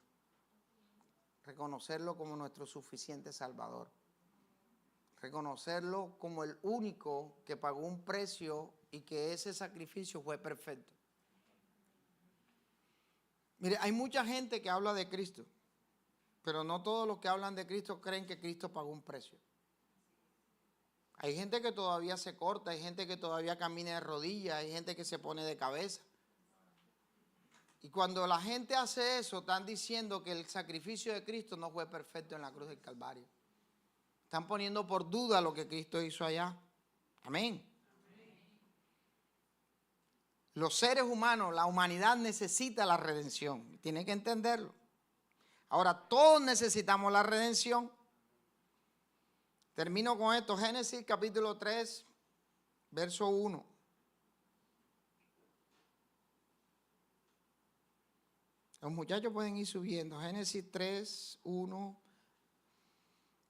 Reconocerlo como nuestro suficiente Salvador. Reconocerlo como el único que pagó un precio y que ese sacrificio fue perfecto. Mire, hay mucha gente que habla de Cristo, pero no todos los que hablan de Cristo creen que Cristo pagó un precio. Hay gente que todavía se corta, hay gente que todavía camina de rodillas, hay gente que se pone de cabeza. Y cuando la gente hace eso, están diciendo que el sacrificio de Cristo no fue perfecto en la cruz del Calvario. Están poniendo por duda lo que Cristo hizo allá. Amén. Los seres humanos, la humanidad necesita la redención. Tiene que entenderlo. Ahora, todos necesitamos la redención. Termino con esto. Génesis capítulo 3, verso 1. Los muchachos pueden ir subiendo. Génesis 3, 1.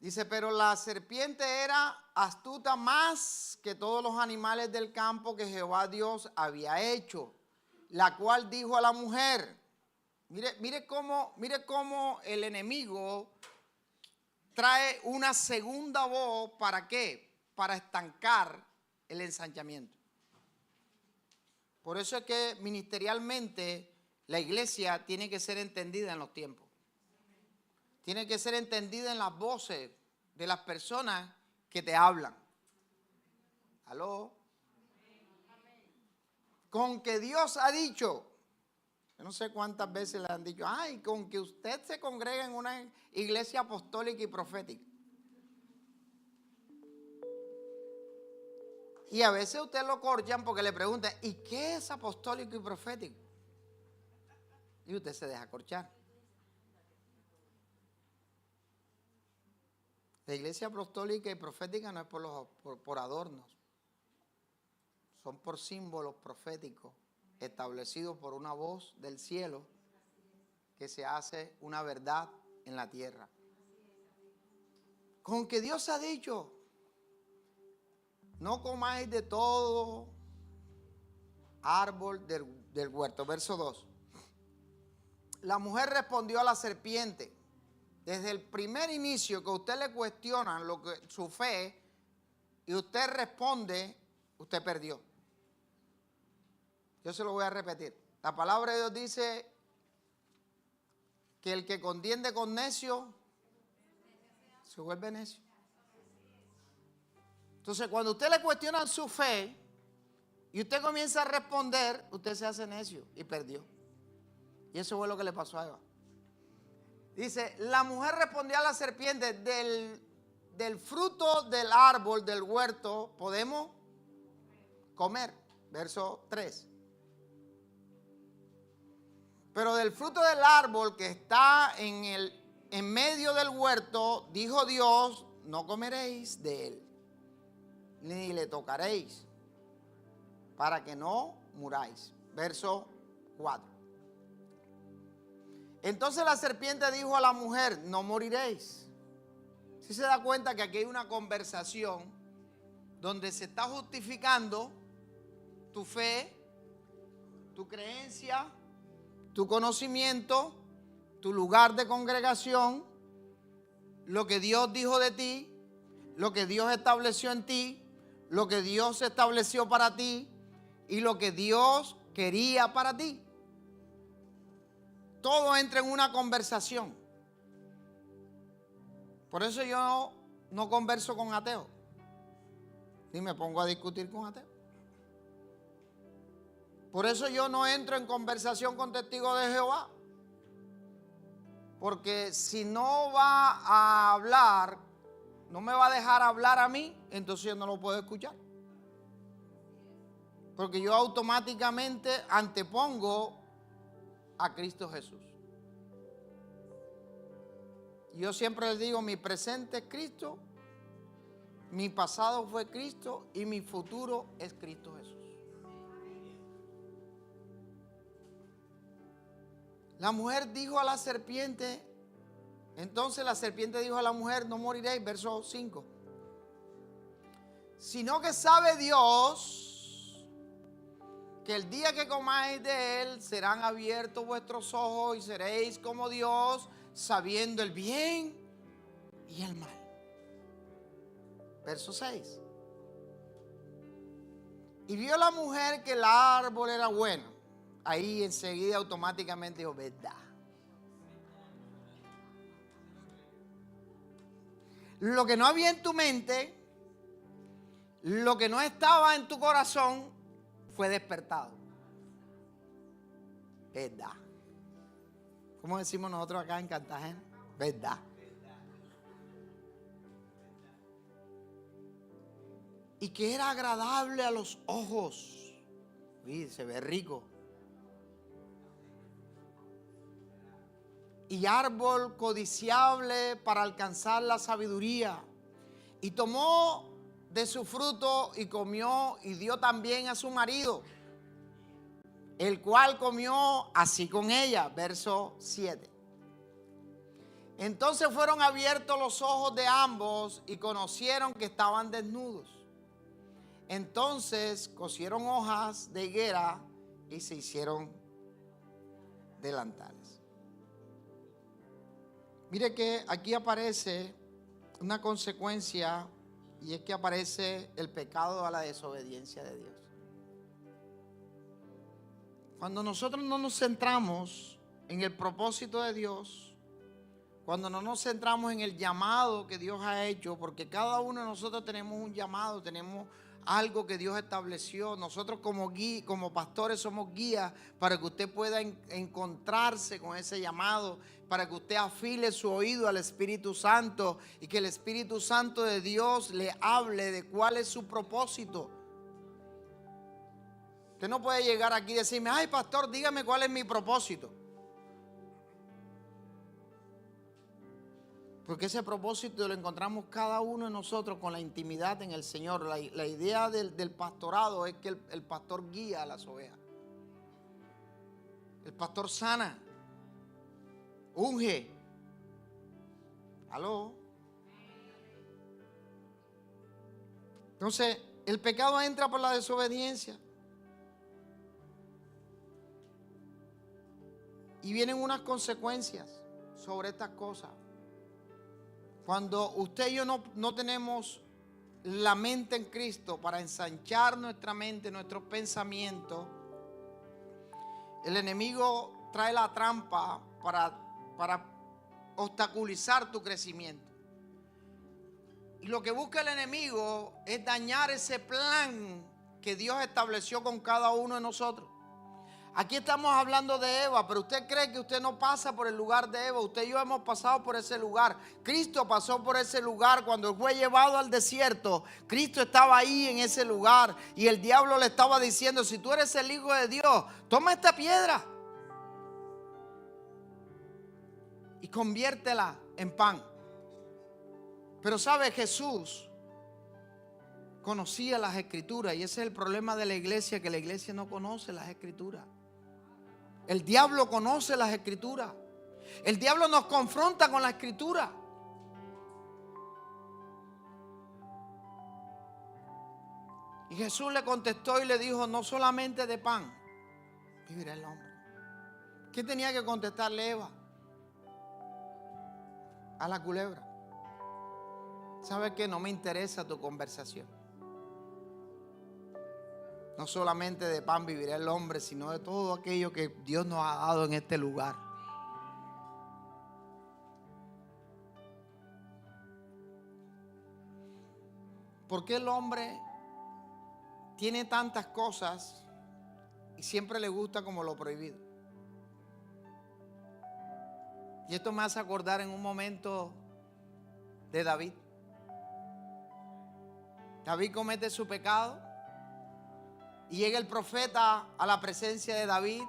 Dice, pero la serpiente era astuta más que todos los animales del campo que Jehová Dios había hecho, la cual dijo a la mujer, mire cómo el enemigo trae una segunda voz, ¿para qué? Para estancar el ensanchamiento. Por eso es que ministerialmente la iglesia tiene que ser entendida en los tiempos. Tiene que ser entendida en las voces de las personas que te hablan. ¿Aló? Con que Dios ha dicho, yo no sé cuántas veces le han dicho, ay, con que usted se congrega en una iglesia apostólica y profética. Y a veces usted lo corchan porque le preguntan, ¿y qué es apostólico y profético? Y usted se deja corchar. La iglesia apostólica y profética no es por adornos. son por símbolos proféticos establecidos por una voz del cielo que se hace una verdad en la tierra. Con que Dios ha dicho, no comáis de todo árbol del huerto. Verso 2. La mujer respondió a la serpiente. Desde el primer inicio que usted le cuestiona su fe y usted responde, usted perdió. Yo se lo voy a repetir. La palabra de Dios dice que el que contiende con necio se vuelve necio. Entonces, cuando usted le cuestiona su fe y usted comienza a responder, usted se hace necio y perdió. Y eso fue lo que le pasó a Eva. Dice, la mujer respondió a la serpiente, del fruto del árbol del huerto podemos comer. Verso 3. Pero del fruto del árbol que está en medio del huerto, dijo Dios, no comeréis de él, ni le tocaréis, para que no muráis. Verso 4. Entonces la serpiente dijo a la mujer, no moriréis. Si se da cuenta que aquí hay una conversación donde se está justificando tu fe, tu creencia, tu conocimiento, tu lugar de congregación, lo que Dios dijo de ti, lo que Dios estableció en ti, lo que Dios estableció para ti y lo que Dios quería para ti. Todo entra en una conversación. Por eso yo no converso con ateos, ni me pongo a discutir con ateos. Por eso yo no entro en conversación con testigos de Jehová. Porque si no va a hablar, no me va a dejar hablar a mí, entonces yo no lo puedo escuchar. Porque yo automáticamente antepongo a Cristo Jesús. Yo siempre les digo, mi presente es Cristo, mi pasado fue Cristo y mi futuro es Cristo Jesús. La mujer dijo a la serpiente, entonces la serpiente dijo a la mujer, no moriréis, verso 5. Sino que sabe Dios que el día que comáis de él serán abiertos vuestros ojos y seréis como Dios, sabiendo el bien y el mal. Verso 6. Y vio la mujer que el árbol era bueno. Ahí enseguida automáticamente dijo, verdad. Lo que no había en tu mente, lo que no estaba en tu corazón, fue despertado. Verdad. ¿Cómo decimos nosotros acá en Cartagena? Verdad. Y que era agradable a los ojos. Uy, se ve rico. Y árbol codiciable para alcanzar la sabiduría. Y tomó de su fruto y comió y dio también a su marido, el cual comió así con ella. Verso 7. Entonces fueron abiertos los ojos de ambos y conocieron que estaban desnudos. Entonces cosieron hojas de higuera y se hicieron delantales. Mire que aquí aparece una consecuencia y es que aparece el pecado a la desobediencia de Dios. Cuando nosotros no nos centramos en el propósito de Dios, cuando no nos centramos en el llamado que Dios ha hecho, porque cada uno de nosotros tenemos un llamado, tenemos algo que Dios estableció. Nosotros como pastores somos guías para que usted pueda encontrarse con ese llamado, para que usted afile su oído al Espíritu Santo y que el Espíritu Santo de Dios le hable de cuál es su propósito. Usted no puede llegar aquí y decirme, ay pastor, dígame cuál es mi propósito. Porque ese propósito lo encontramos cada uno de nosotros con la intimidad en el Señor. La idea del pastorado es que el pastor guía a las ovejas. El pastor sana, unge. ¿Aló? Entonces, el pecado entra por la desobediencia. Y vienen unas consecuencias sobre estas cosas. Cuando usted y yo no tenemos la mente en Cristo para ensanchar nuestra mente, nuestros pensamientos, el enemigo trae la trampa para obstaculizar tu crecimiento. Y lo que busca el enemigo es dañar ese plan que Dios estableció con cada uno de nosotros. Aquí estamos hablando de Eva, pero usted cree que usted no pasa por el lugar de Eva. Usted y yo hemos pasado por ese lugar. Cristo pasó por ese lugar cuando fue llevado al desierto. Cristo estaba ahí en ese lugar y el diablo le estaba diciendo: si tú eres el Hijo de Dios, toma esta piedra y conviértela en pan. Pero sabe, Jesús conocía las Escrituras, y ese es el problema de la iglesia, que la iglesia no conoce las Escrituras. El diablo conoce las Escrituras. El diablo nos confronta con la Escritura. Y Jesús le contestó y le dijo: no solamente de pan vivirá el hombre. ¿Qué tenía que contestarle Eva? A la culebra: ¿sabes qué? No me interesa tu conversación. No solamente de pan vivirá el hombre, sino de todo aquello que Dios nos ha dado en este lugar. ¿Por qué el hombre tiene tantas cosas y siempre le gusta como lo prohibido? Y esto me hace acordar en un momento de David. David comete su pecado y llega el profeta a la presencia de David,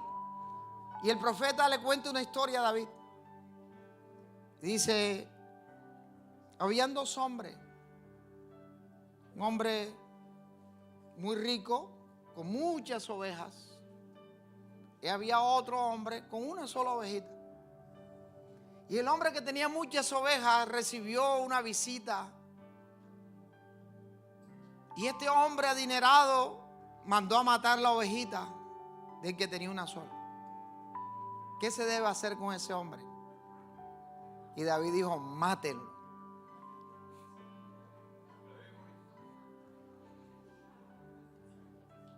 y el profeta le cuenta una historia a David. Dice: habían dos hombres, un hombre muy rico con muchas ovejas, y había otro hombre con una sola ovejita. Y el hombre que tenía muchas ovejas recibió una visita, y este hombre adinerado mandó a matar la ovejita del que tenía una sola. ¿Qué se debe hacer con ese hombre? Y David dijo: mátenlo.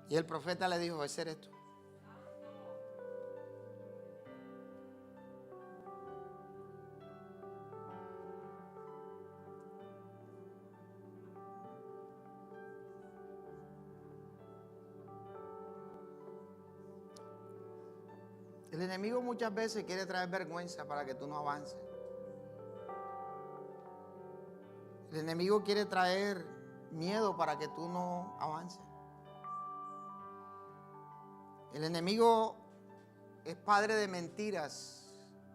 Y el profeta le dijo: ese eres tú. El enemigo muchas veces quiere traer vergüenza para que tú no avances. El enemigo quiere traer miedo para que tú no avances. El enemigo es padre de mentiras,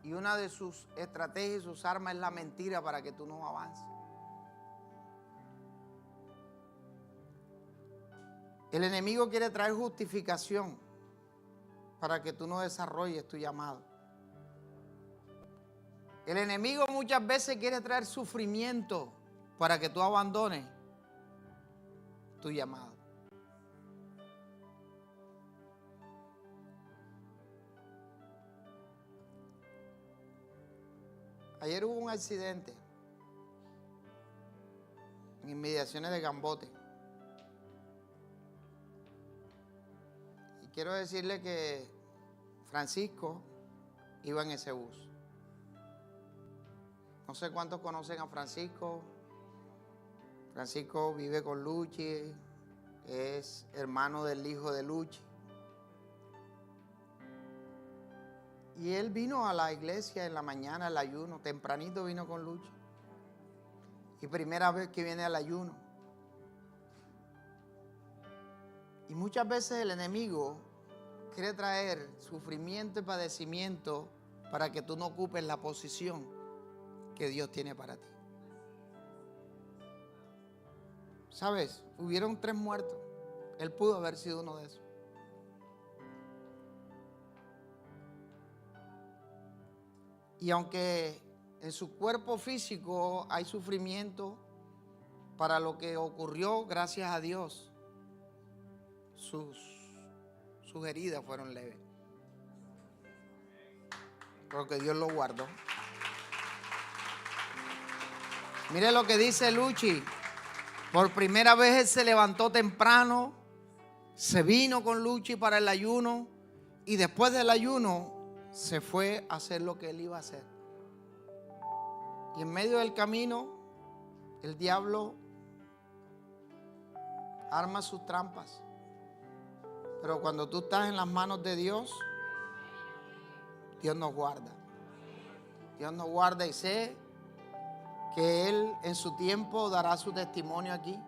y una de sus estrategias y sus armas es la mentira para que tú no avances. El enemigo quiere traer justificación para que tú no desarrolles tu llamado. El enemigo muchas veces quiere traer sufrimiento para que tú abandones tu llamado. Ayer hubo un accidente en inmediaciones de Gambote. Y quiero decirle que Francisco iba en ese bus. No sé cuántos conocen a Francisco. Francisco vive con Luchi, es hermano del hijo de Luchi. Y él vino a la iglesia en la mañana, al ayuno, tempranito vino con Luchi. Y primera vez que viene al ayuno. Y muchas veces el enemigo quiere traer sufrimiento y padecimiento para que tú no ocupes la posición que Dios tiene para ti. ¿Sabes? Hubieron 3 muertos. Él pudo haber sido uno de esos. Y aunque en su cuerpo físico hay sufrimiento para lo que ocurrió, gracias a Dios, sus heridas fueron leves. Porque Dios lo guardó. Mire lo que dice Luchi. Por primera vez él se levantó temprano, se vino con Luchi para el ayuno y después del ayuno se fue a hacer lo que él iba a hacer. Y en medio del camino, el diablo arma sus trampas. Pero cuando tú estás en las manos de Dios, Dios nos guarda. Dios nos guarda y sé que Él en su tiempo dará su testimonio aquí.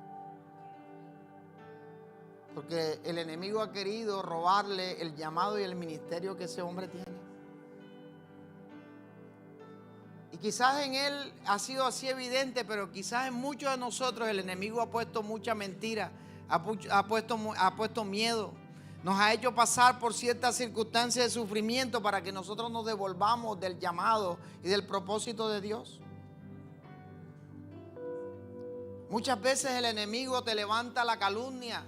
Porque el enemigo ha querido robarle el llamado y el ministerio que ese hombre tiene. Y quizás en él ha sido así evidente, pero quizás en muchos de nosotros el enemigo ha puesto mucha mentira, ha puesto miedo. Nos ha hecho pasar por ciertas circunstancias de sufrimiento para que nosotros nos devolvamos del llamado y del propósito de Dios. Muchas veces el enemigo te levanta la calumnia.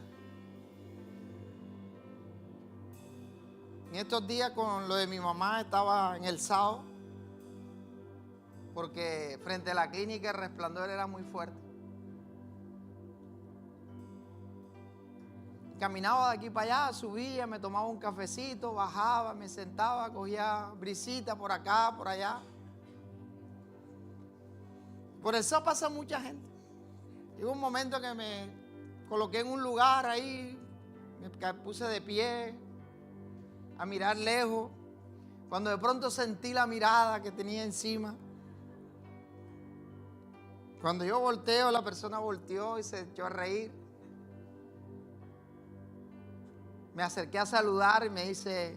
En estos días con lo de mi mamá estaba en el SAO porque frente a la clínica el resplandor era muy fuerte. Caminaba de aquí para allá, subía, me tomaba un cafecito, bajaba, me sentaba, cogía brisita por acá, por allá. Por eso pasa mucha gente. Llegó un momento que me coloqué en un lugar ahí, me puse de pie a mirar lejos, cuando de pronto sentí la mirada que tenía encima. Cuando yo volteo, la persona volteó y se echó a reír. Me acerqué a saludar y me dice,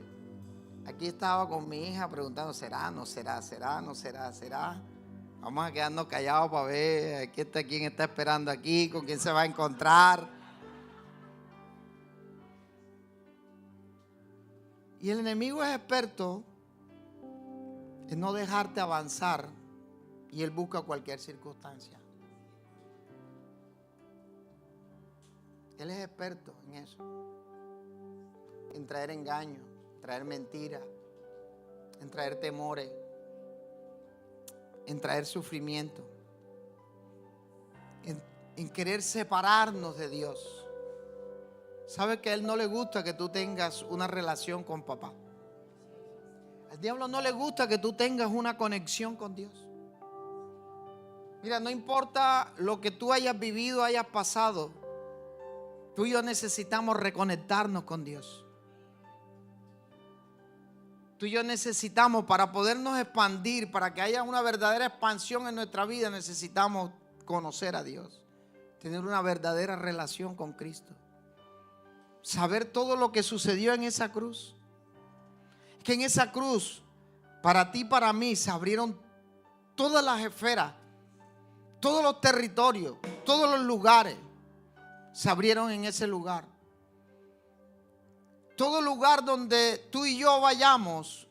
aquí estaba con mi hija preguntando, ¿será, no será, será, no será, será? Vamos a quedarnos callados para ver quién está esperando aquí, con quién se va a encontrar. Y el enemigo es experto en no dejarte avanzar y él busca cualquier circunstancia. Él es experto en eso. En traer engaño, traer mentiras, en traer temores, en traer sufrimiento, en querer separarnos de Dios. ¿Sabe que a Él no le gusta que tú tengas una relación con papá? Al diablo no le gusta que tú tengas una conexión con Dios. Mira, no importa lo que tú hayas vivido, hayas pasado, tú y yo necesitamos reconectarnos con Dios. Tú y yo necesitamos, para podernos expandir, para que haya una verdadera expansión en nuestra vida, necesitamos conocer a Dios, tener una verdadera relación con Cristo, saber todo lo que sucedió en esa cruz. Que en esa cruz, para ti y para mí, se abrieron todas las esferas, todos los territorios, todos los lugares, se abrieron en ese lugar. Todo lugar donde tú y yo vayamos,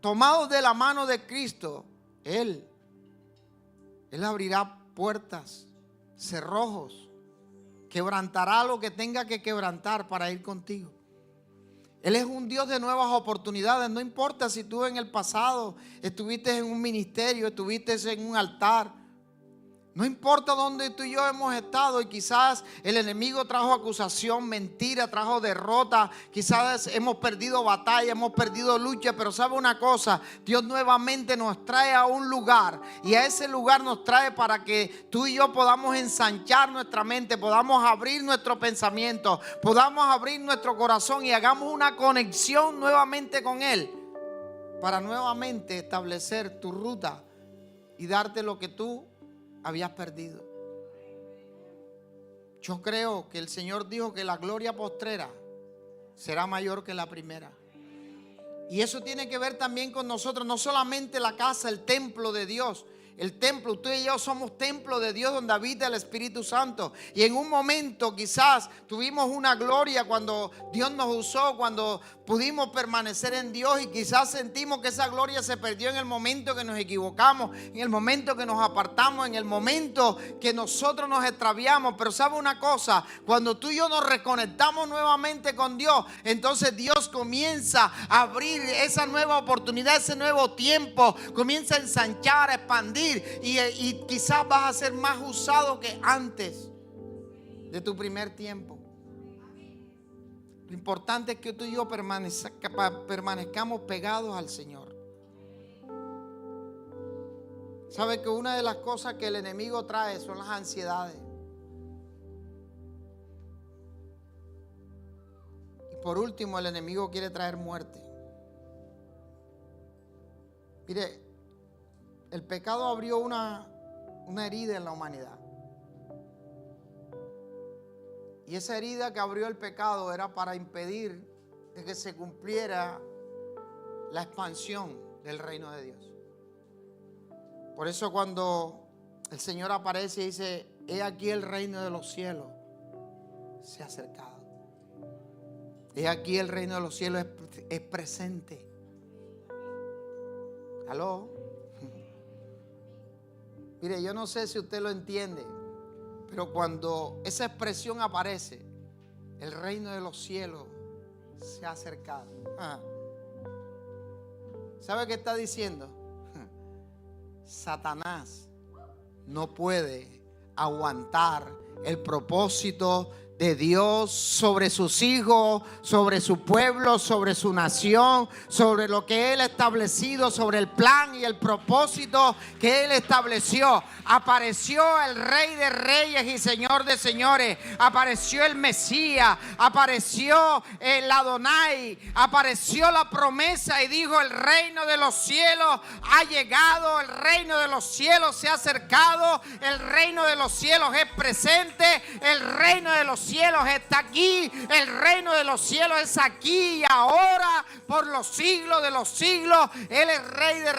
tomados de la mano de Cristo, Él abrirá puertas, cerrojos, quebrantará lo que tenga que quebrantar para ir contigo. Él es un Dios de nuevas oportunidades. No importa si tú en el pasado estuviste en un ministerio, estuviste en un altar. No importa dónde tú y yo hemos estado y quizás el enemigo trajo acusación, mentira, trajo derrota. Quizás hemos perdido batalla, hemos perdido lucha, pero ¿sabe una cosa? Dios nuevamente nos trae a un lugar y a ese lugar nos trae para que tú y yo podamos ensanchar nuestra mente, podamos abrir nuestro pensamiento, podamos abrir nuestro corazón y hagamos una conexión nuevamente con Él para nuevamente establecer tu ruta y darte lo que tú habías perdido. Yo creo que el Señor dijo que la gloria postrera será mayor que la primera. Y eso tiene que ver también con nosotros, no solamente la casa, el templo de Dios, El templo, tú y yo somos templo de Dios donde habita el Espíritu Santo. Y en un momento quizás tuvimos una gloria cuando Dios nos usó, cuando pudimos permanecer en Dios, y quizás sentimos que esa gloria se perdió en el momento que nos equivocamos, en el momento que nos apartamos, en el momento que nosotros nos extraviamos. Pero ¿sabe una cosa? Cuando tú y yo nos reconectamos nuevamente con Dios, entonces Dios comienza a abrir esa nueva oportunidad, ese nuevo tiempo, comienza a ensanchar, a expandir, y quizás vas a ser más usado que antes de tu primer tiempo. Lo importante es que tú y yo permanezcamos pegados al Señor. ¿Sabe que una de las cosas que el enemigo trae son las ansiedades? Y por último, el enemigo quiere traer muerte. Mire, el pecado abrió una herida en la humanidad. Y esa herida que abrió el pecado era para impedir de que se cumpliera la expansión del reino de Dios. Por eso cuando el Señor aparece y dice: he aquí el reino de los cielos se ha acercado. He aquí el reino de los cielos es presente. ¿Aló? Mire, yo no sé si usted lo entiende, pero cuando esa expresión aparece, el reino de los cielos se ha acercado. ¿Sabe qué está diciendo? Satanás no puede aguantar el propósito de Dios sobre sus hijos, sobre su pueblo, sobre su nación, sobre lo que Él ha establecido, sobre el plan y el propósito que Él estableció. Apareció el Rey de Reyes y Señor de Señores. Apareció el Mesías, apareció el Adonai, apareció la promesa y dijo: el reino de los cielos ha llegado, el reino de los cielos se ha acercado, el reino de los cielos es presente, el reino de los cielos está aquí, el reino de los cielos es aquí y ahora por los siglos de los siglos. Él es Rey de